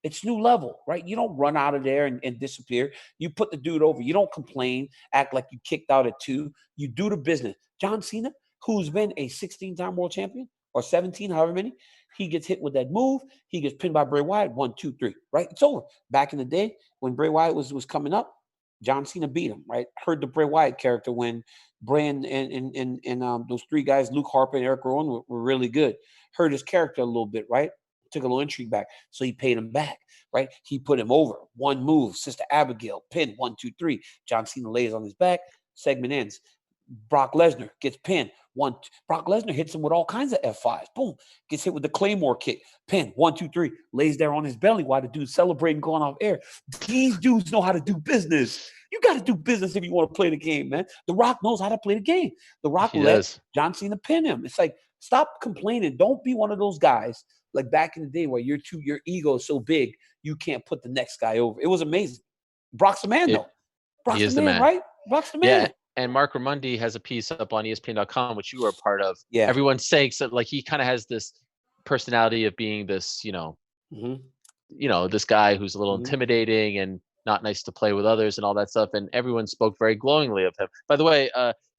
S3: It's new level, right? You don't run out of there and disappear. You put the dude over. You don't complain, act like you kicked out at 2. You do the business. John Cena, who's been a 16-time world champion or 17, however many, he gets hit with that move. He gets pinned by Bray Wyatt, 1, 2, 3, right? It's over. Back in the day when Bray Wyatt was coming up, John Cena beat him, right? Heard the Bray Wyatt character when Bray and those 3 guys, Luke Harper and Eric Rowan, were really good. Heard his character a little bit, right? Took a little intrigue back. So he paid him back, right? He put him over. 1 move, Sister Abigail, pin, 1, 2, 3. John Cena lays on his back. Segment ends. Brock Lesnar gets pinned. Brock Lesnar hits him with all kinds of F5s. Boom. Gets hit with the Claymore kick. Pin. 1, 2, 3. Lays there on his belly while the dude's celebrating going off air. These dudes know how to do business. You got to do business if you want to play the game, man. The Rock knows how to play the game. The Rock let John Cena pin him. It's like, stop complaining. Don't be one of those guys like back in the day where your ego is so big you can't put the next guy over. It was amazing. Brock's the man, though. Brock's
S2: He is
S3: the man, right? Brock's the man.
S2: Yeah. And Mark Ramundi has a piece up on ESPN.com, which you were a part of.
S3: Yeah.
S2: Everyone's saying so, like he kind of has this personality of being this, this guy who's a little intimidating and not nice to play with others and all that stuff. And everyone spoke very glowingly of him. By the way,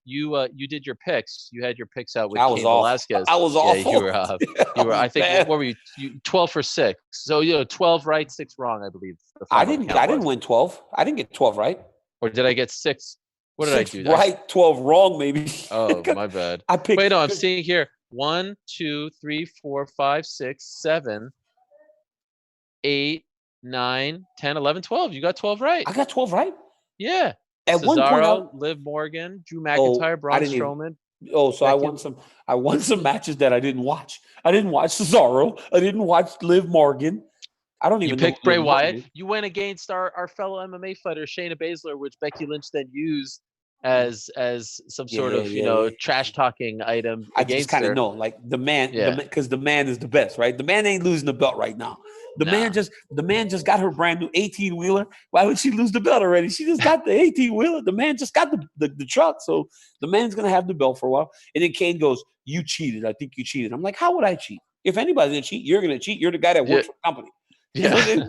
S2: you did your picks. You had your picks out with Cain Velasquez.
S3: I was awful.
S2: You were. I think. Bad. What were you? 12 for 6. So 12 right, 6 wrong. I believe.
S3: I didn't win 12. I didn't get 12 right.
S2: Or did I get 6? What did I do?
S3: Right, 12 wrong, maybe.
S2: Oh, my bad.
S3: I picked.
S2: Wait, no, I'm seeing here 1, 2, 3, 4, 5, 6, 7, 8, 9, 10, 11, 12. You got 12 right.
S3: I got 12 right.
S2: Yeah.
S3: At
S2: Cesaro,
S3: one point,
S2: Liv Morgan, Drew McIntyre, Braun Strowman.
S3: So I won some matches that I didn't watch. I didn't watch Cesaro. I didn't watch Liv Morgan. I don't even know.
S2: You picked Bray Wyatt. You went against our fellow MMA fighter, Shayna Baszler, which Becky Lynch then used as some sort of trash talking item.
S3: I just kind of know, like the man, because the man is the best, right? The man ain't losing the belt right now. The man just got her brand new 18-wheeler. Why would she lose the belt already? She just got the 18-wheeler. The man just got the truck, so the man's gonna have the belt for a while. And then Kane goes, "You cheated. I think you cheated." I'm like, how would I cheat? If anybody's gonna cheat, you're gonna cheat. You're the guy that works for the company. Yeah.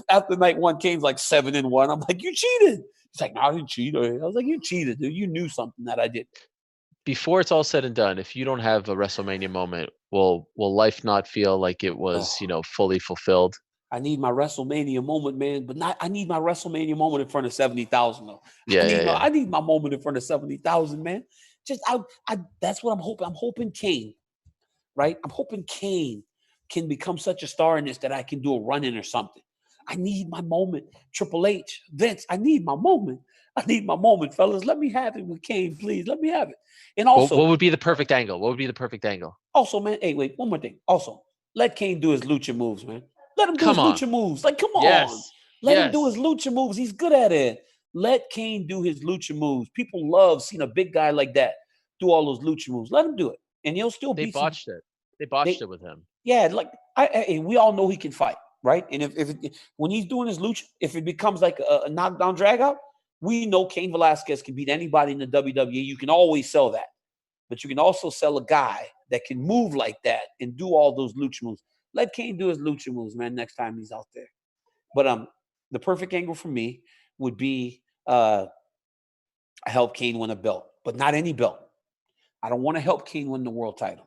S3: After night 1, Kane's like 7-1. I'm like, you cheated. He's like, no, I didn't cheat. I was like, you cheated, dude. You knew something that I didn't.
S2: Before it's all said and done, if you don't have a WrestleMania moment, will life not feel like it was, fully fulfilled?
S3: I need my WrestleMania moment, man, but I need my WrestleMania moment in front of 70,000 though. I need my moment in front of 70,000, man. Just that's what I'm hoping. I'm hoping Kane, right? I'm hoping Kane can become such a star in this that I can do a run-in or something. I need my moment. Triple H, Vince, I need my moment. I need my moment, fellas. Let me have it with Kane, please. Let me have it. And also,
S2: what would be the perfect angle?
S3: Also, man, hey, wait, one more thing. Also, let Kane do his lucha moves, man. Let him do his lucha moves. Like, come on. Let him do his lucha moves. He's good at it. Let Kane do his lucha moves. People love seeing a big guy like that do all those lucha moves. Let him do it. And he'll still beat
S2: botched it. They botched it with him.
S3: Yeah, like we all know he can fight, right? And if when he's doing his lucha, if it becomes like a knockdown drag out, we know Cain Velasquez can beat anybody in the WWE. You can always sell that. But you can also sell a guy that can move like that and do all those lucha moves. Let Kane do his lucha moves, man, next time he's out there. But the perfect angle for me would be I help Kane win a belt, but not any belt. I don't want to help Kane win the world title.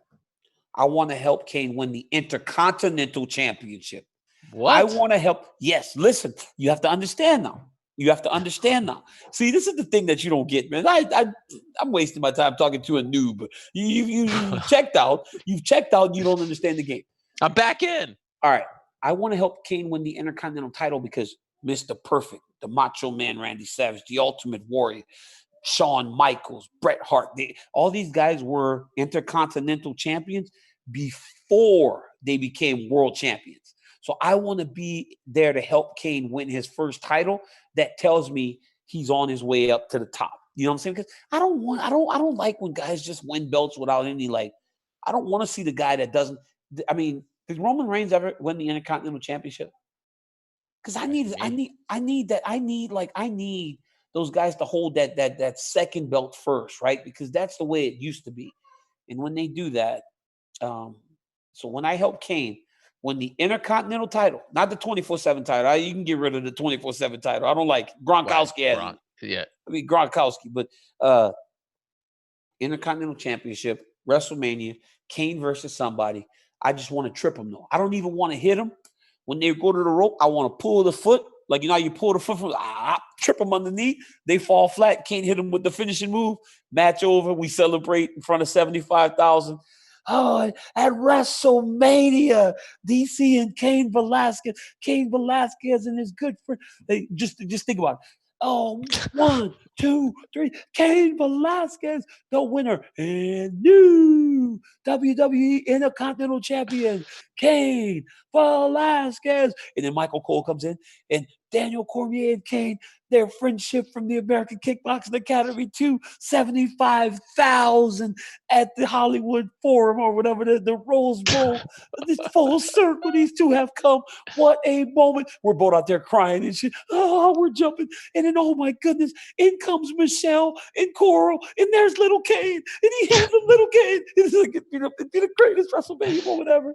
S3: I want to help Kane win the Intercontinental Championship.
S2: What?
S3: I want to help. Yes, listen, you have to understand now. See, this is the thing that you don't get, man. I'm wasting my time talking to a noob. You checked out. You've checked out. You don't understand the game.
S2: I'm back in.
S3: All right. I want to help Kane win the Intercontinental title because Mr. Perfect, the Macho Man Randy Savage, the Ultimate Warrior, Shawn Michaels, Bret Hart, all these guys were Intercontinental champions before they became world champions. So I want to be there to help Kane win his first title. That tells me he's on his way up to the top. You know what I'm saying? Because I don't like when guys just win belts without any I don't want to see the guy that doesn't. I mean, did Roman Reigns ever win the Intercontinental Championship? Because I need those guys to hold that second belt first, right? Because that's the way it used to be. And when they do that, so when I help Kane win the Intercontinental title, not the 24/7 title, you can get rid of the 24/7 title. I don't like Gronkowski.
S2: Yeah.
S3: I mean Gronkowski, but Intercontinental Championship, WrestleMania, Kane versus somebody. I just want to trip him though. I don't even want to hit him. When they go to the rope, I want to pull the foot. Like, how you pull the foot from, trip them underneath. They fall flat. Can't hit them with the finishing move. Match over. We celebrate in front of 75,000. Oh, at WrestleMania, DC and Cain Velasquez and his good friend. Just think about it. Oh, 1, 2, 3. Cain Velasquez, the winner and new WWE Intercontinental Champion, Cain Velasquez. And then Michael Cole comes in, and Daniel Cormier and Kane, their friendship from the American Kickboxing Academy to 75,000 at the Hollywood Forum or whatever, the Rose Bowl. This full circle, these two have come. What a moment. We're both out there crying and shit. Oh, we're jumping. And then, oh my goodness, in comes Michelle and Coral, and there's little Kane. And he hands him little Kane. It's like, it'd be the greatest WrestleMania moment ever.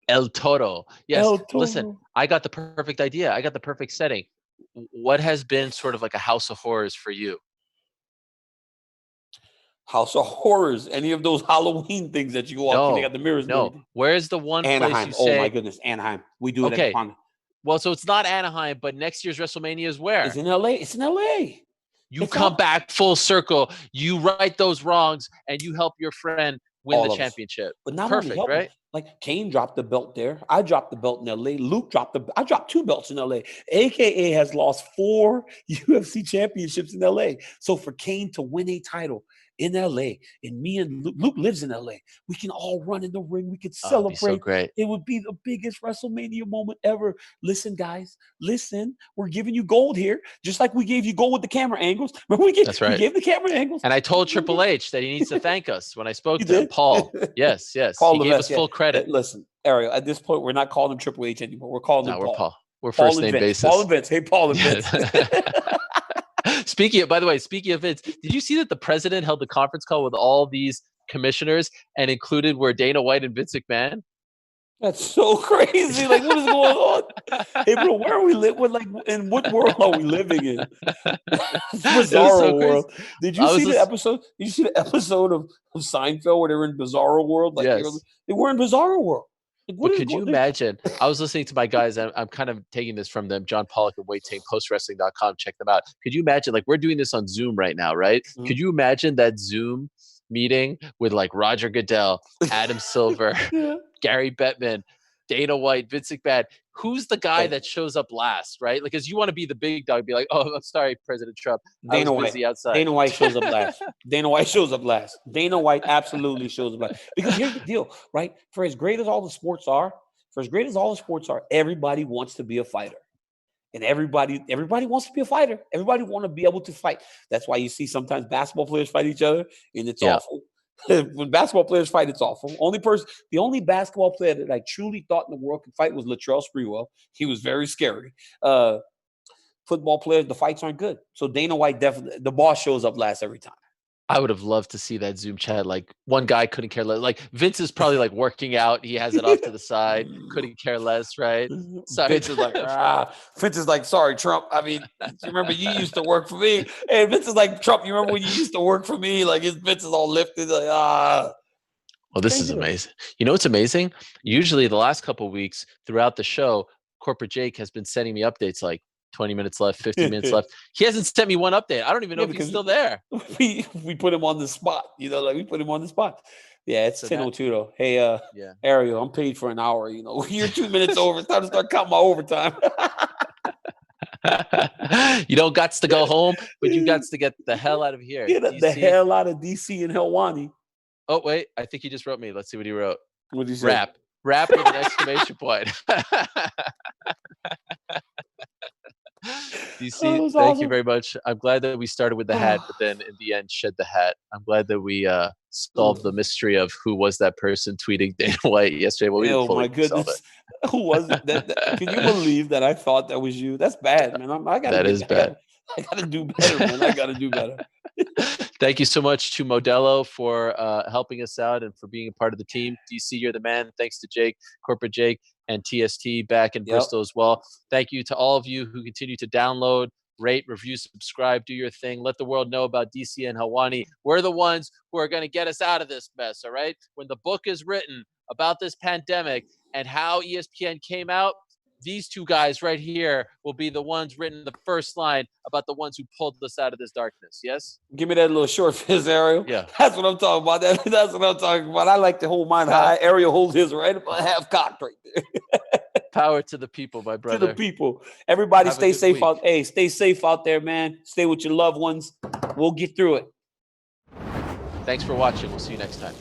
S2: El Toro. Yes.
S3: El Toro.
S2: Listen, I got the perfect idea. I got the perfect setting. What has been sort of like a house of horrors for you?
S3: House of Horrors. Any of those Halloween things that you walk in, they got the mirrors.
S2: No. Where's the one
S3: Anaheim.
S2: place you say?
S3: Oh my goodness, Anaheim. We do it
S2: okay.
S3: at
S2: Well, so it's not Anaheim, but next year's WrestleMania is where?
S3: It's in LA. It's in LA.
S2: You come back full circle. You right those wrongs, and you help your friend win the championship.
S3: But not
S2: perfect,
S3: only
S2: right?
S3: Like Kane dropped the belt there. I dropped the belt in LA. Luke I dropped 2 belts in LA. AKA has lost 4 UFC championships in LA. So for Kane to win a title in LA, and me and Luke lives in LA, we can all run in the ring. We could celebrate.
S2: So great.
S3: It would be the biggest WrestleMania moment ever. Listen, guys, listen. We're giving you gold here, just like we gave you gold with the camera angles. Remember,
S2: That's right.
S3: We gave the camera angles.
S2: And I told Triple H that he needs to thank us when I spoke to him. Paul. Yes.
S3: Paul
S2: he gave us full credit.
S3: Listen, Ariel, at this point, we're not calling him Triple H anymore. We're calling him Paul.
S2: We're first name basis.
S3: Paul and Vince. Hey, Paul and Vince.
S2: Speaking of Vince, did you see that the president held the conference call with all these commissioners and included where Dana White and Vince McMahon?
S3: That's so crazy. Like, what is going on? Hey, bro, where are we in what world are we living in? Bizarro world. Did you see the episode? Did you see the episode of Seinfeld where they were in Bizarro world? Like,
S2: yes.
S3: They were in Bizarro world.
S2: Like, could you imagine? I was listening to my guys, and I'm kind of taking this from them, John Pollock and Wade Ting, postwrestling.com. Check them out. Could you imagine, like, we're doing this on Zoom right now, right? Mm-hmm. Could you imagine that Zoom meeting with like Roger Goodell, Adam Silver, Gary Bettman, Dana White, Vince McMahon? Who's the guy that shows up last, right? Like, because you want to be the big dog, be like, oh, I'm sorry, President Trump. I was busy outside.
S3: Dana White shows up last. Dana White shows up last. Dana White absolutely shows up last. Because here's the deal, right? For as great as all the sports are, everybody wants to be a fighter. And everybody wants to be a fighter. Everybody want to be able to fight. That's why you see sometimes basketball players fight each other, and it's awful. When basketball players fight, it's awful. The only basketball player that I truly thought in the world could fight was Latrell Sprewell. He was very scary. Football players, the fights aren't good. So Dana White definitely, the boss shows up last every time.
S2: I would have loved to see that Zoom chat. Like, one guy couldn't care less. Like, Vince is probably like working out. He has it off to the side. Couldn't care less, right?
S3: Sorry. Vince is like, Vince is like, sorry, Trump. I mean, remember you used to work for me. Hey, Vince is like, Trump, you remember when you used to work for me? Like, his Vince is all lifted. Like, Well,
S2: this is amazing. You know what's amazing? Usually the last couple of weeks throughout the show, Corporate Jake has been sending me updates like 20 minutes left, 15 minutes left. He hasn't sent me one update. I don't even know if he's still there.
S3: We put him on the spot. We put him on the spot. Yeah, it's 10:02 though. Hey, Ariel, I'm paid for an hour. You're 2 minutes over. It's time to start counting my overtime.
S2: You don't got to go home, but you got to get the hell out of here.
S3: Get the hell out of DC and Helwani.
S2: Oh, wait. I think he just wrote me. Let's see what he wrote.
S3: What did he say?
S2: Rap with an exclamation point. DC, thank
S3: awesome.
S2: you very much. I'm glad that we started with the hat, but then in the end shed the hat. I'm glad that we solved the mystery of who was that person tweeting Dana White yesterday. Well,
S3: oh my goodness, who was it? Can you believe that I thought that was you? That's bad, man.
S2: That is bad.
S3: I gotta do better, man. I gotta do better.
S2: Thank you so much to Modelo for helping us out and for being a part of the team. DC, you're the man. Thanks to Jake, Corporate Jake, and TST back in Bristol as well. Thank you to all of you who continue to download, rate, review, subscribe, do your thing. Let the world know about DC and Helwani. We're the ones who are going to get us out of this mess, all right? When the book is written about this pandemic and how ESPN came out, these two guys right here will be the ones written the first line about the ones who pulled us out of this darkness. Yes?
S3: Give me that little short fizz, Ariel.
S2: Yeah.
S3: That's what I'm talking about. That's what I'm talking about. I like to hold mine high. Ariel holds his right about half cocked right there.
S2: Power to the people, my brother.
S3: To the people. Everybody stay safe out. Hey, stay safe out there, man. Stay with your loved ones. We'll get through it.
S2: Thanks for watching. We'll see you next time.